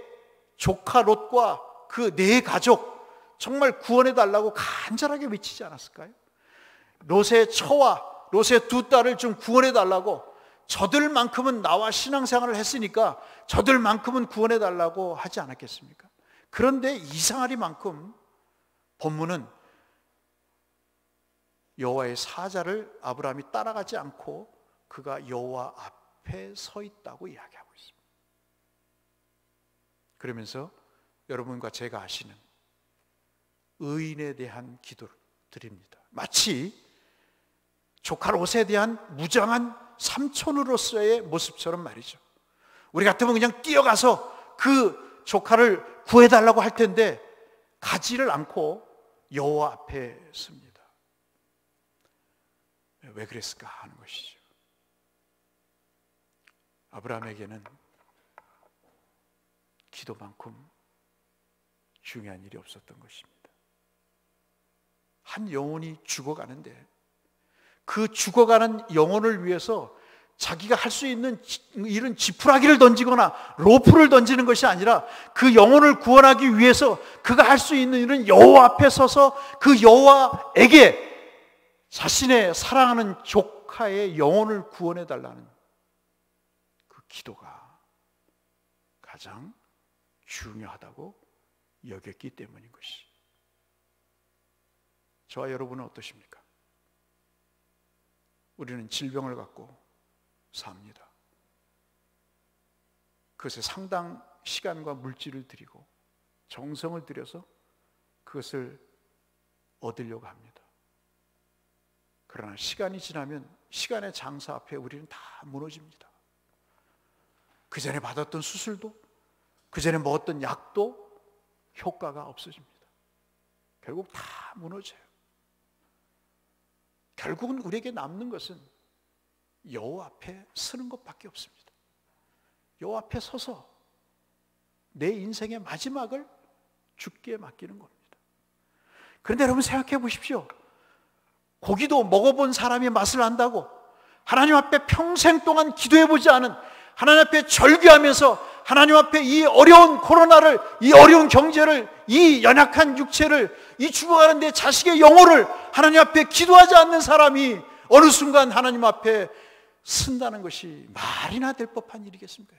조카 롯과 그 네 가족 정말 구원해 달라고 간절하게 외치지 않았을까요? 롯의 처와 롯의 두 딸을 좀 구원해 달라고, 저들만큼은 나와 신앙생활을 했으니까 저들만큼은 구원해 달라고 하지 않았겠습니까? 그런데 이상하리만큼 본문은 여호와의 사자를 아브라함이 따라가지 않고 그가 여호와 앞에 서 있다고 이야기하고 있습니다. 그러면서 여러분과 제가 아시는 의인에 대한 기도를 드립니다. 마치 조카 롯에 대한 무장한 삼촌으로서의 모습처럼 말이죠. 우리 같으면 그냥 뛰어가서 그 조카를 구해달라고 할 텐데 가지를 않고 여호와 앞에 섭니다. 왜 그랬을까 하는 것이죠. 아브라함에게는 기도만큼 중요한 일이 없었던 것입니다. 한 영혼이 죽어가는데 그 죽어가는 영혼을 위해서 자기가 할 수 있는 일은 지푸라기를 던지거나 로프를 던지는 것이 아니라 그 영혼을 구원하기 위해서 그가 할 수 있는 일은 여호와 앞에 서서 그 여호와에게 자신의 사랑하는 조카의 영혼을 구원해 달라는 그 기도가 가장 중요하다고 여겼기 때문인 것이. 저와 여러분은 어떠십니까? 우리는 질병을 갖고 삽니다. 그것에 상당 시간과 물질을 들이고 정성을 들여서 그것을 얻으려고 합니다. 그러나 시간이 지나면 시간의 장사 앞에 우리는 다 무너집니다. 그 전에 받았던 수술도, 그 전에 먹었던 약도 효과가 없어집니다. 결국 다 무너져요. 결국은 우리에게 남는 것은 여호와 앞에 서는 것밖에 없습니다. 여호와 앞에 서서 내 인생의 마지막을 주께 맡기는 겁니다. 그런데 여러분 생각해 보십시오. 고기도 먹어본 사람이 맛을 안다고 하나님 앞에 평생 동안 기도해보지 않은, 하나님 앞에 절규하면서 하나님 앞에 이 어려운 코로나를, 이 어려운 경제를, 이 연약한 육체를, 이 죽어가는 내 자식의 영혼을 하나님 앞에 기도하지 않는 사람이 어느 순간 하나님 앞에 쓴다는 것이 말이나 될 법한 일이겠습니까?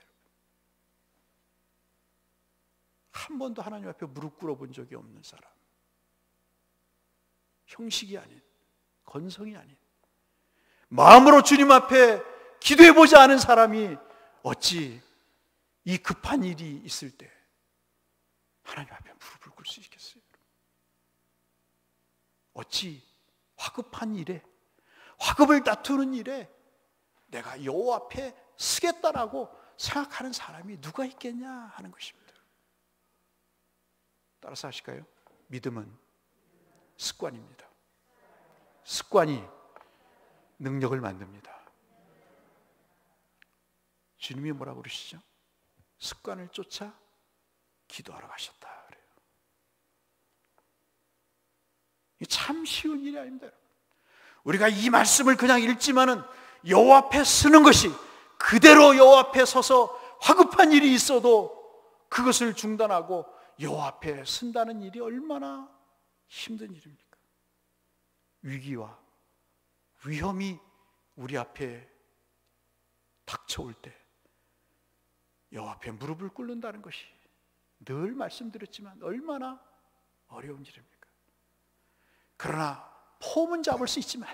한 번도 하나님 앞에 무릎 꿇어본 적이 없는 사람, 형식이 아닌, 건성이 아닌, 마음으로 주님 앞에 기도해보지 않은 사람이 어찌 이 급한 일이 있을 때 하나님 앞에 무릎을 꿇을 수 있겠어요? 어찌 화급한 일에, 화급을 다투는 일에 내가 여호와 앞에 서겠다라고 생각하는 사람이 누가 있겠냐 하는 것입니다. 따라서 하실까요? 믿음은 습관입니다. 습관이 능력을 만듭니다. 주님이 뭐라고 그러시죠? 습관을 쫓아 기도하러 가셨다 그래요. 참 쉬운 일이 아닙니다. 우리가 이 말씀을 그냥 읽지만은 여호와 앞에 서는 것이, 그대로 여호와 앞에 서서 화급한 일이 있어도 그것을 중단하고 여호와 앞에 선다는 일이 얼마나 힘든 일입니까? 위기와 위험이 우리 앞에 닥쳐올 때 여호와 앞에 무릎을 꿇는다는 것이 늘 말씀드렸지만 얼마나 어려운 일입니까? 그러나 폼은 잡을 수 있지만,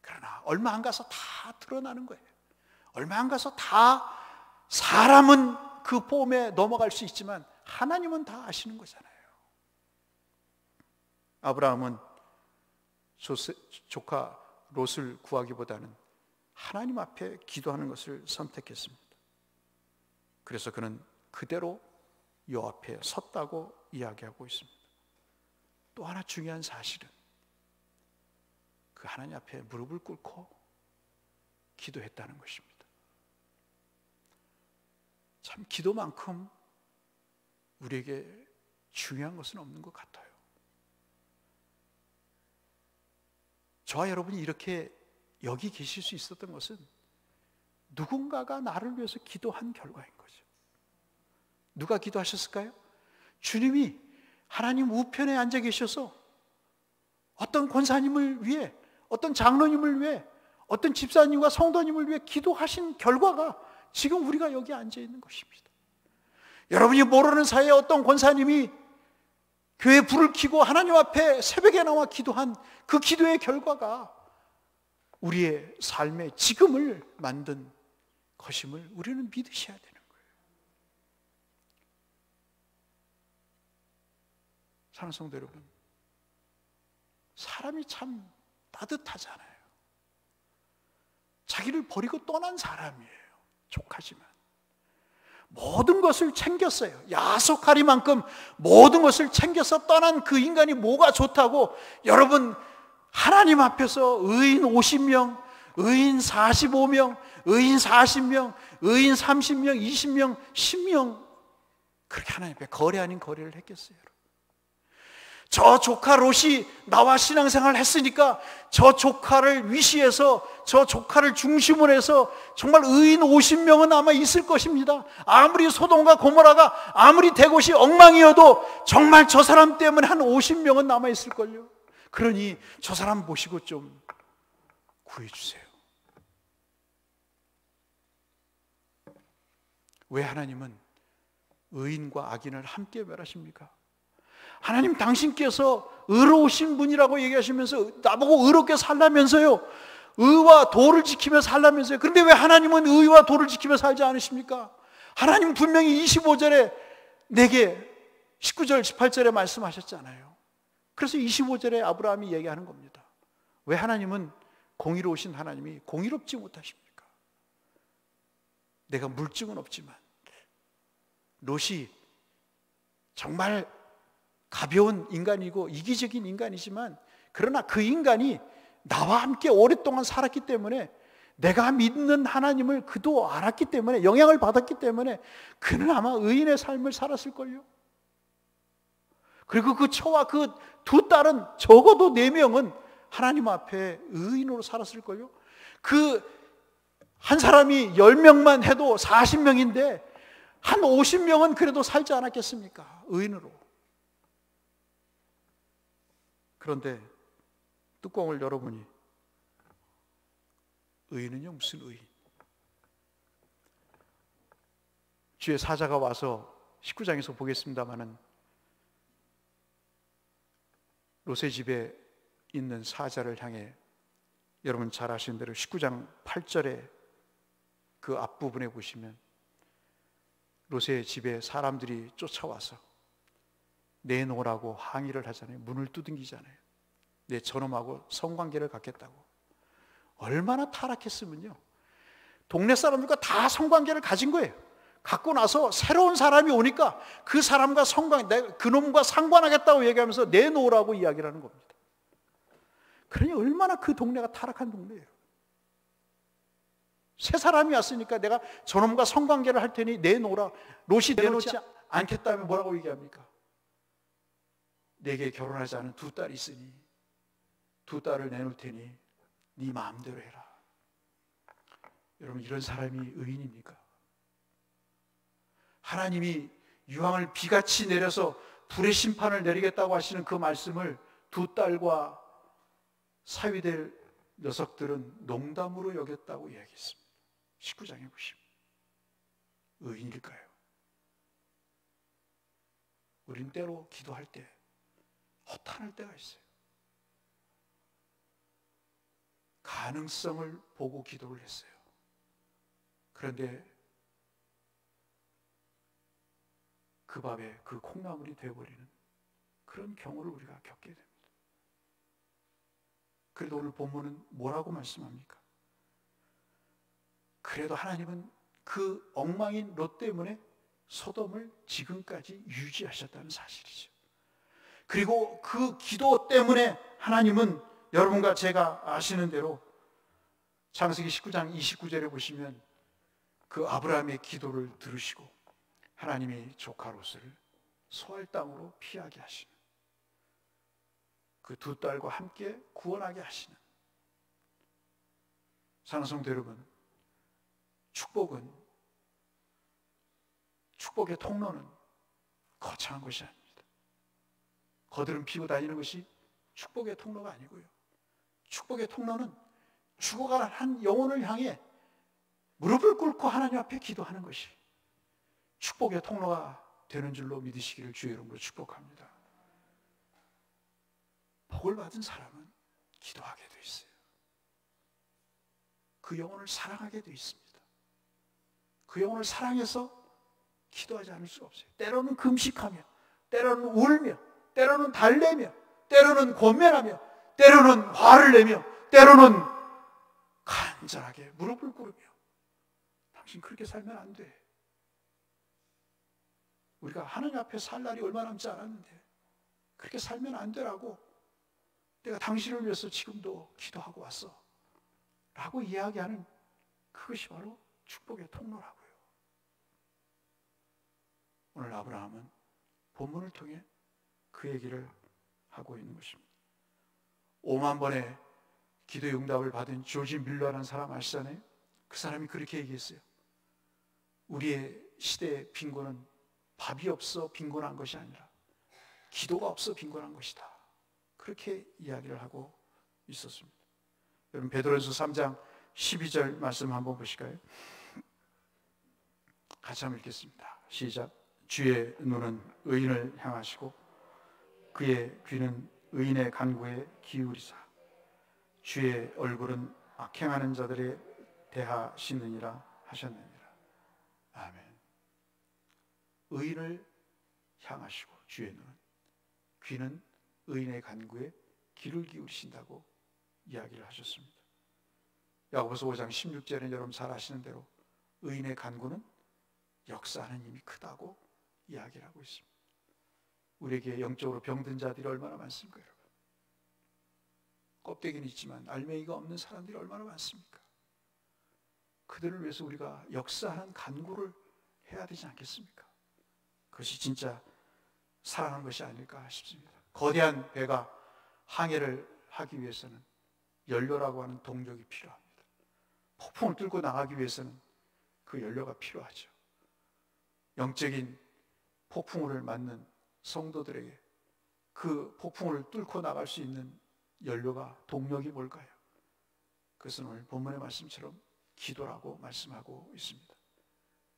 그러나 얼마 안 가서 다 드러나는 거예요. 얼마 안 가서 다, 사람은 그 폼에 넘어갈 수 있지만 하나님은 다 아시는 거잖아요. 아브라함은 조카 롯을 구하기보다는 하나님 앞에 기도하는 것을 선택했습니다. 그래서 그는 그대로 여호와 앞에 섰다고 이야기하고 있습니다. 또 하나 중요한 사실은 그 하나님 앞에 무릎을 꿇고 기도했다는 것입니다. 참 기도만큼 우리에게 중요한 것은 없는 것 같아요. 저와 여러분이 이렇게 여기 계실 수 있었던 것은 누군가가 나를 위해서 기도한 결과인 거죠. 누가 기도하셨을까요? 주님이 하나님 우편에 앉아 계셔서 어떤 권사님을 위해, 어떤 장로님을 위해, 어떤 집사님과 성도님을 위해 기도하신 결과가 지금 우리가 여기 앉아 있는 것입니다. 여러분이 모르는 사이에 어떤 권사님이 교회 불을 켜고 하나님 앞에 새벽에 나와 기도한 그 기도의 결과가 우리의 삶의 지금을 만든 것임을 우리는 믿으셔야 되는 거예요. 사랑하는 성도 여러분, 사람이 참 따뜻하잖아요. 자기를 버리고 떠난 사람이에요. 족하지만 모든 것을 챙겼어요. 야속하리만큼 모든 것을 챙겨서 떠난 그 인간이 뭐가 좋다고, 여러분 하나님 앞에서 의인 50명, 의인 45명, 의인 40명, 의인 30명, 20명, 10명 그렇게 하나님 앞에 거래 아닌 거래를 했겠어요. 저 조카 롯이 나와 신앙생활을 했으니까 저 조카를 위시해서, 저 조카를 중심으로 해서 정말 의인 50명은 아마 있을 것입니다. 아무리 소돔과 고모라가 아무리 대곳이 엉망이어도 정말 저 사람 때문에 한 50명은 남아 있을걸요. 그러니 저 사람 모시고 좀 구해주세요. 왜 하나님은 의인과 악인을 함께 멸하십니까? 하나님 당신께서 의로우신 분이라고 얘기하시면서 나보고 의롭게 살라면서요, 의와 도를 지키며 살라면서요. 그런데 왜 하나님은 의와 도를 지키며 살지 않으십니까? 하나님 분명히 25절에 내게 19절 18절에 말씀하셨잖아요. 그래서 25절에 아브라함이 얘기하는 겁니다. 왜 하나님은 공의로우신 하나님이 공의롭지 못하십니까? 내가 물증은 없지만 롯이 정말 가벼운 인간이고 이기적인 인간이지만, 그러나 그 인간이 나와 함께 오랫동안 살았기 때문에 내가 믿는 하나님을 그도 알았기 때문에, 영향을 받았기 때문에 그는 아마 의인의 삶을 살았을걸요. 그리고 그 처와 그 두 딸은 적어도 4명은 하나님 앞에 의인으로 살았을걸요. 그 한 사람이 10명만 해도 40명인데 한 50명은 그래도 살지 않았겠습니까? 의인으로. 그런데 뚜껑을 열어보니 의인은요, 무슨 의인? 주의 사자가 와서 19장에서 보겠습니다마는 롯의 집에 있는 사자를 향해, 여러분 잘 아시는 대로 19장 8절에 그 앞부분에 보시면 롯의 집에 사람들이 쫓아와서 내놓으라고 항의를 하잖아요. 문을 두들기잖아요. 내 저놈하고 성관계를 갖겠다고. 얼마나 타락했으면요, 동네 사람들과 다 성관계를 가진 거예요. 갖고 나서 새로운 사람이 오니까 그 사람과 그놈과 상관하겠다고 얘기하면서 내놓으라고 이야기를 하는 겁니다. 그러니 얼마나 그 동네가 타락한 동네예요. 새 사람이 왔으니까 내가 저놈과 성관계를 할 테니 내놓으라. 롯이 내놓지 않겠다면 뭐라고 얘기합니까? 내게 결혼하지 않은 2딸이 있으니 2딸을 내놓을 테니 네 마음대로 해라. 여러분, 이런 사람이 의인입니까? 하나님이 유황을 비같이 내려서 불의 심판을 내리겠다고 하시는 그 말씀을 2딸과 사위될 녀석들은 농담으로 여겼다고 이야기했습니다. 19장에 보시면 의인일까요? 우린 때로 기도할 때 허탄할 때가 있어요. 가능성을 보고 기도를 했어요. 그런데 그 밥에 그 콩나물이 되어버리는 그런 경우를 우리가 겪게 됩니다. 그래도 오늘 본문은 뭐라고 말씀합니까? 그래도 하나님은 그 엉망인 롯 때문에 소돔을 지금까지 유지하셨다는 사실이죠. 그리고 그 기도 때문에 하나님은 여러분과 제가 아시는 대로 창세기 19장 29절에 보시면 그 아브라함의 기도를 들으시고 하나님이 조카 롯을 소알 땅으로 피하게 하시는, 그 2딸과 함께 구원하게 하시는, 사랑하는 성도 여러분, 축복의 통로는 거창한 것이 아닙니다. 거드름 피고 다니는 것이 축복의 통로가 아니고요, 축복의 통로는 죽어가는 한 영혼을 향해 무릎을 꿇고 하나님 앞에 기도하는 것이 축복의 통로가 되는 줄로 믿으시기를 주의 이름으로 축복합니다. 복을 받은 사람은 기도하게 돼 있어요. 그 영혼을 사랑하게 돼 있습니다. 그 영혼을 사랑해서 기도하지 않을 수가 없어요. 때로는 금식하며, 때로는 울며, 때로는 달래며, 때로는 권면하며, 때로는 화를 내며, 때로는 간절하게 무릎을 꿇으며. 당신 그렇게 살면 안 돼. 우리가 하나님 앞에 살 날이 얼마 남지 않았는데 그렇게 살면 안 되라고, 내가 당신을 위해서 지금도 기도하고 왔어 라고 이야기하는 그것이 바로 축복의 통로라고요. 오늘 아브라함은 본문을 통해 그 얘기를 하고 있는 것입니다. 5만 번의 기도의 응답을 받은 조지 밀러라는 사람 아시잖아요? 그 사람이 그렇게 얘기했어요. 우리의 시대의 빈곤은 밥이 없어 빈곤한 것이 아니라 기도가 없어 빈곤한 것이다. 그렇게 이야기를 하고 있었습니다. 여러분, 베드로전서 3장 12절 말씀 한번 보실까요? 같이 한번 읽겠습니다. 시작. 주의 눈은 의인을 향하시고 그의 귀는 의인의 간구에 기울이사 주의 얼굴은 악행하는 자들에 대하시느니라 하셨느니라. 아멘. 의인을 향하시고 주의 눈은, 귀는 의인의 간구에 귀를 기울이신다고 이야기를 하셨습니다. 야고보서 5장 16절에 여러분 잘 아시는 대로 의인의 간구는 역사하는 힘이 크다고 이야기를 하고 있습니다. 우리에게 영적으로 병든 자들이 얼마나 많습니까, 여러분? 껍데기는 있지만 알맹이가 없는 사람들이 얼마나 많습니까? 그들을 위해서 우리가 역사하는 간구를 해야 되지 않겠습니까? 그것이 진짜 사랑하는 것이 아닐까 싶습니다. 거대한 배가 항해를 하기 위해서는 연료라고 하는 동력이 필요합니다. 폭풍을 뚫고 나가기 위해서는 그 연료가 필요하죠. 영적인 폭풍우를 맞는 성도들에게 그 폭풍을 뚫고 나갈 수 있는 연료가, 동력이 뭘까요? 그것은 오늘 본문의 말씀처럼 기도라고 말씀하고 있습니다.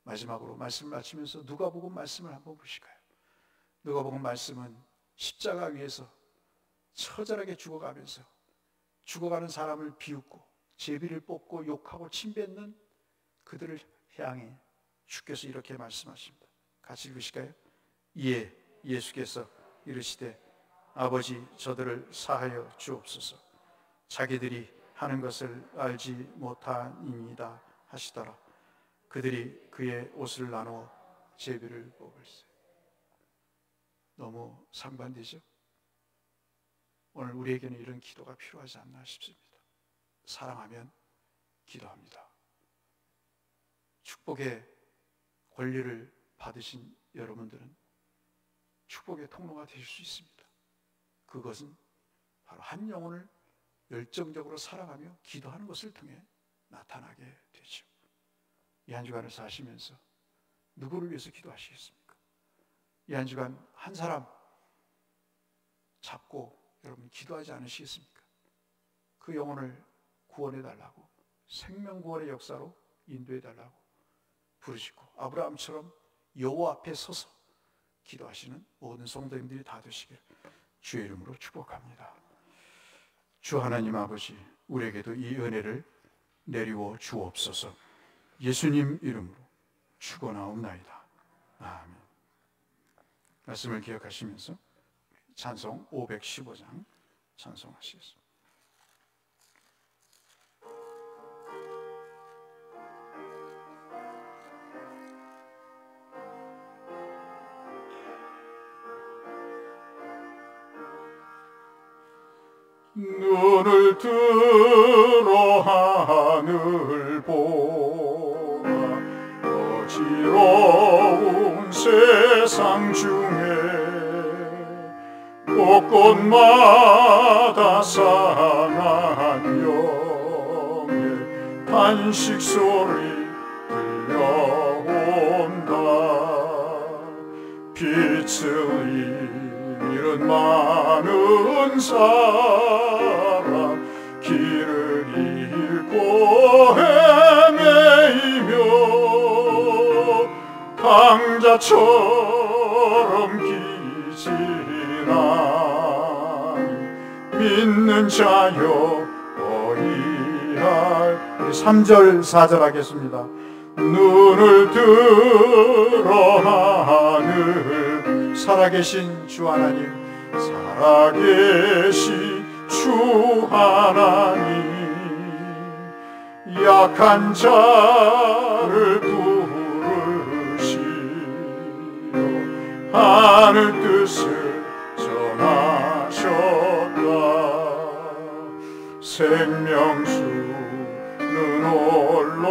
마지막으로 말씀을 마치면서 누가복음 말씀을 한번 보실까요? 누가복음 말씀은 십자가 위에서 처절하게 죽어가면서 죽어가는 사람을 비웃고 제비를 뽑고 욕하고 침뱉는 그들을 향해 주께서 이렇게 말씀하십니다. 같이 읽으실까요? 이에 예수께서 이르시되 아버지 저들을 사하여 주옵소서. 자기들이 하는 것을 알지 못하니이다 하시더라. 그들이 그의 옷을 나누어 제비를 뽑을세. 너무 상반되죠? 오늘 우리에게는 이런 기도가 필요하지 않나 싶습니다. 사랑하면 기도합니다. 축복의 권리를 받으신 여러분들은 축복의 통로가 되실 수 있습니다. 그것은 바로 한 영혼을 열정적으로 사랑하며 기도하는 것을 통해 나타나게 되죠. 이 한 주간을 사시면서 누구를 위해서 기도하시겠습니까? 이 한 주간 한 사람 잡고 여러분 기도하지 않으시겠습니까? 그 영혼을 구원해 달라고, 생명 구원의 역사로 인도해 달라고 부르시고 아브라함처럼 여호와 앞에 서서 기도하시는 모든 성도님들이 다 되시길 주의 이름으로 축복합니다. 주 하나님 아버지, 우리에게도 이 은혜를 내리워 주옵소서. 예수님 이름으로 축원하옵나이다. 아멘. 말씀을 기억하시면서 찬송 515장 찬송하시겠습니다. 눈을 들어 하늘 보라. 어지러운 세상 중에 곳곳마다 상한 영의 탄식 소리 들려온다. 빛을 잃은 많은 사람, 길을 잃고 헤매이며 강자처럼 기진하니 믿는 자여 어이할. 3절 4절 하겠습니다. 눈을 들어 하늘, 살아계신 주 하나님, 살아계신 주 하나님, 약한 자를 부르시며 하늘 뜻을 전하셨다. 생명수는 홀로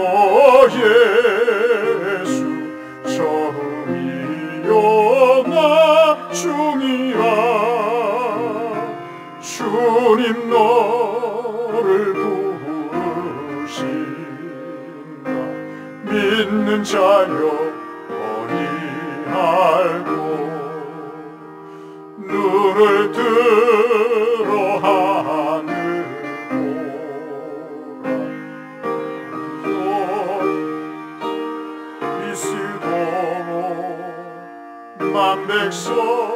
예수, 처음이요 나중이라. 주님 너를 부르신다. 믿는 자여 어리할고 눈을 들어 하늘 보라. 그리스도 만백성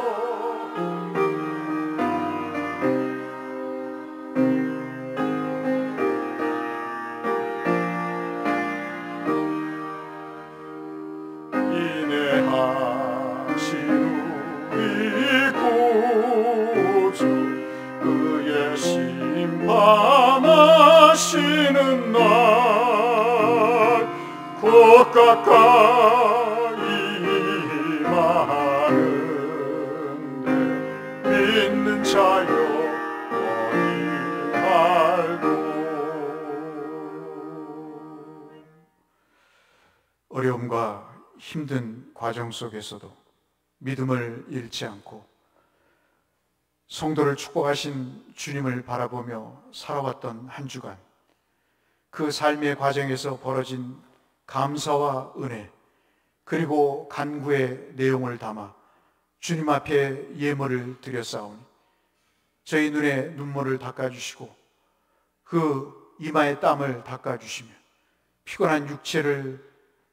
심판하시는 날 곧 가까이 임하는데 믿는 자여 어디 말고. 어려움과 힘든 과정 속에서도 믿음을 잃지 않고 성도를 축복하신 주님을 바라보며 살아왔던 한 주간, 그 삶의 과정에서 벌어진 감사와 은혜, 그리고 간구의 내용을 담아 주님 앞에 예물을 드렸사오니 저희 눈에 눈물을 닦아주시고 그 이마에 땀을 닦아주시며 피곤한 육체를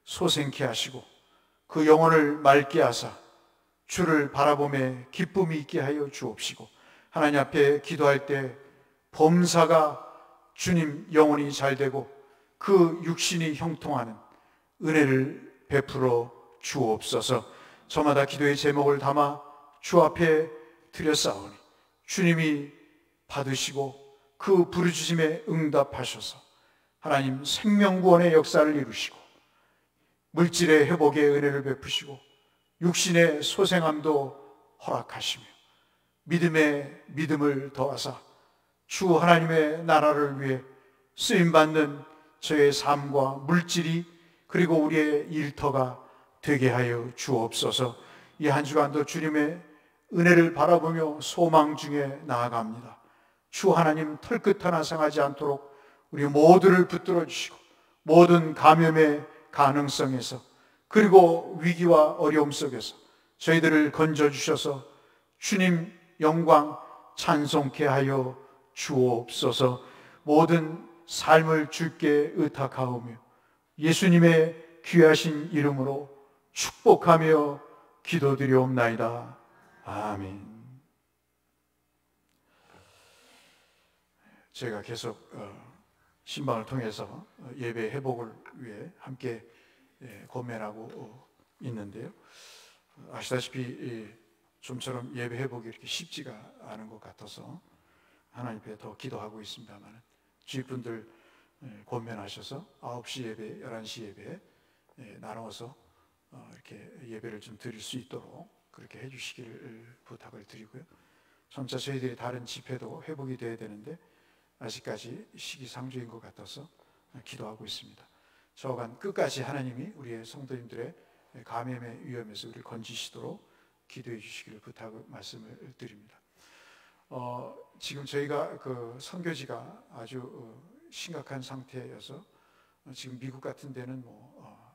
소생케 하시고 그 영혼을 맑게 하사 주를 바라보며 기쁨이 있게 하여 주옵시고, 하나님 앞에 기도할 때 범사가 주님 영혼이 잘 되고 그 육신이 형통하는 은혜를 베풀어 주옵소서. 저마다 기도의 제목을 담아 주 앞에 드렸사오니 주님이 받으시고 그 부르짖음에 응답하셔서 하나님 생명구원의 역사를 이루시고 물질의 회복의 은혜를 베푸시고 육신의 소생함도 허락하시며 믿음에 믿음을 더하사 주 하나님의 나라를 위해 쓰임받는 저의 삶과 물질이 그리고 우리의 일터가 되게 하여 주옵소서. 이 한 주간도 주님의 은혜를 바라보며 소망 중에 나아갑니다. 주 하나님 털끝 하나 상하지 않도록 우리 모두를 붙들어 주시고 모든 감염의 가능성에서 그리고 위기와 어려움 속에서 저희들을 건져주셔서 주님 영광 찬송케 하여 주옵소서. 모든 삶을 주께 의탁하오며 예수님의 귀하신 이름으로 축복하며 기도드리옵나이다. 아멘. 제가 계속 신방을 통해서 예배 회복을 위해 함께 고민하고 있는데요, 아시다시피 좀처럼 예배 회복이 이렇게 쉽지가 않은 것 같아서 하나님 앞에 더 기도하고 있습니다만 주위 분들 고민하셔서 9시 예배, 11시 예배 나눠서 이렇게 예배를 좀 드릴 수 있도록 그렇게 해주시기를 부탁을 드리고요. 점차 저희들이 다른 집회도 회복이 돼야 되는데 아직까지 시기상조인 것 같아서 기도하고 있습니다. 저간 끝까지 하나님이 우리의 성도님들의 감염의 위험에서 우리를 건지시도록 기도해 주시기를 부탁을 말씀을 드립니다. 지금 저희가 그 선교지가 아주 심각한 상태여서 지금 미국 같은 데는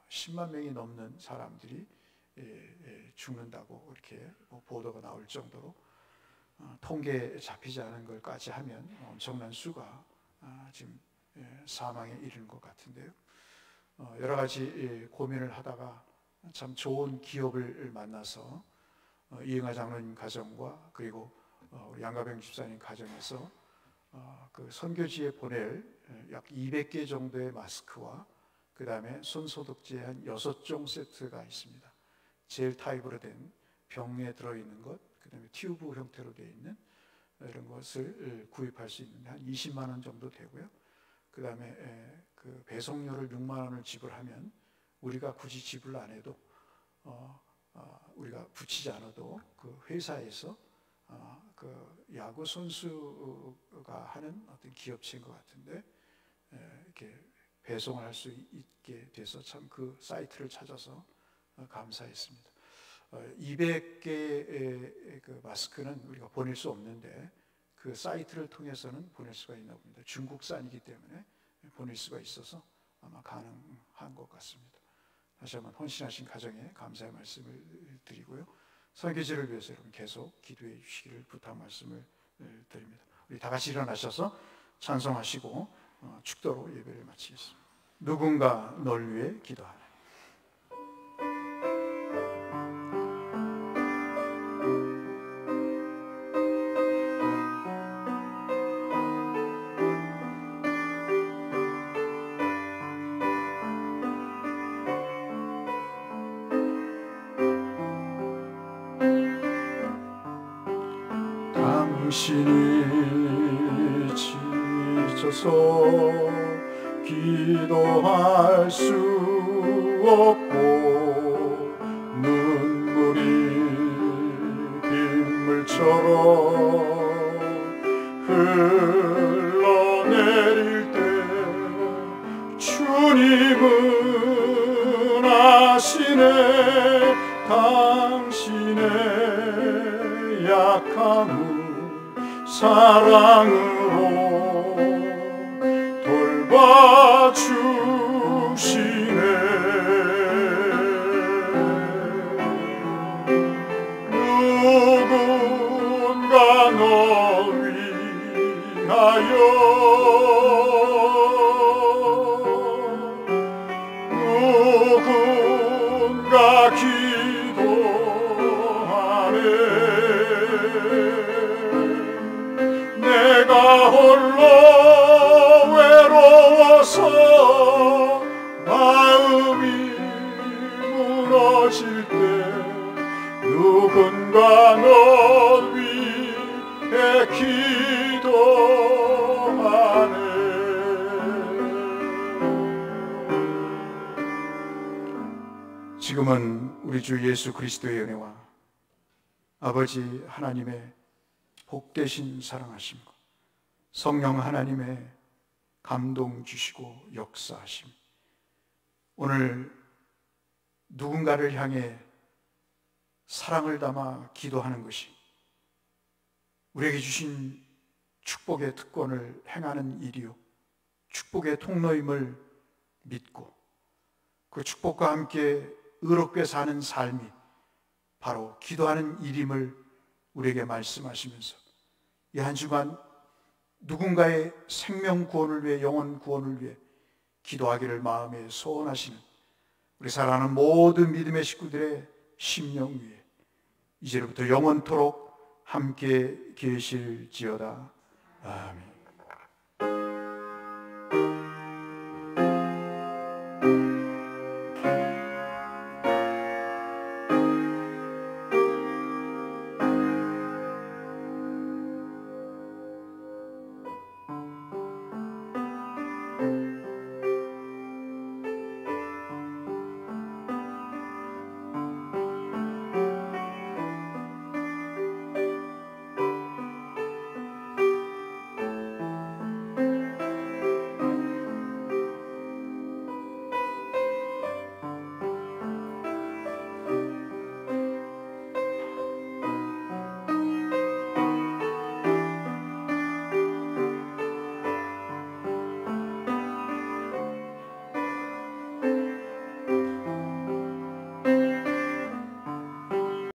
10만 명이 넘는 사람들이 죽는다고 이렇게 보도가 나올 정도로 통계에 잡히지 않은 걸까지 하면 엄청난 수가 지금 사망에 이르는 것 같은데요. 여러 가지 고민을 하다가 참 좋은 기업을 만나서 이영하 장로님 가정과 그리고 우리 양가병 집사님 가정에서 그 선교지에 보낼 약 200개 정도의 마스크와 그 다음에 손소독제 한 6종 세트가 있습니다. 젤 타입으로 된 병에 들어있는 것, 그 다음에 튜브 형태로 되어 있는 이런 것을 구입할 수 있는데 한 20만 원 정도 되고요. 그 다음에 그 배송료를 6만 원을 지불하면 우리가 굳이 지불 안 해도 우리가 붙이지 않아도 그 회사에서 그 야구 선수가 하는 어떤 기업체인 것 같은데 이렇게 배송을 할 수 있게 돼서 참 그 사이트를 찾아서 감사했습니다. 200개의 그 마스크는 우리가 보낼 수 없는데 그 사이트를 통해서는 보낼 수가 있나 봅니다. 중국산이기 때문에 보낼 수가 있어서 아마 가능한 것 같습니다. 다시 한번 헌신하신 가정에 감사의 말씀을 드리고요. 선교지를 위해서 여러분 계속 기도해 주시기를 부탁 말씀을 드립니다. 우리 다 같이 일어나셔서 찬송하시고 축도로 예배를 마치겠습니다. 누군가 널 위해 기도하네. 당신이 지쳐서 기도할 수 없고 눈물이 빗물처럼 흘러내릴 때 주님은 당신의 약함을 사랑으로 돌봐주시네. 누군가 널 위하여 누군가 기도하네. 내가 홀로 외로워서 마음이 무너질 때 누군가 널 위해 기도하네. 지금은 우리 주 예수 그리스도의 은혜와 아버지 하나님의 복되신 사랑하심과 성령 하나님의 감동 주시고 역사하심, 오늘 누군가를 향해 사랑을 담아 기도하는 것이 우리에게 주신 축복의 특권을 행하는 일이요 축복의 통로임을 믿고 그 축복과 함께 의롭게 사는 삶이 바로 기도하는 일임을 우리에게 말씀하시면서 이 한 주간 누군가의 생명 구원을 위해, 영혼 구원을 위해 기도하기를 마음에 소원하시는 우리 사랑하는 모든 믿음의 식구들의 심령 위에 이제부터 영원토록 함께 계실지어다. 아멘.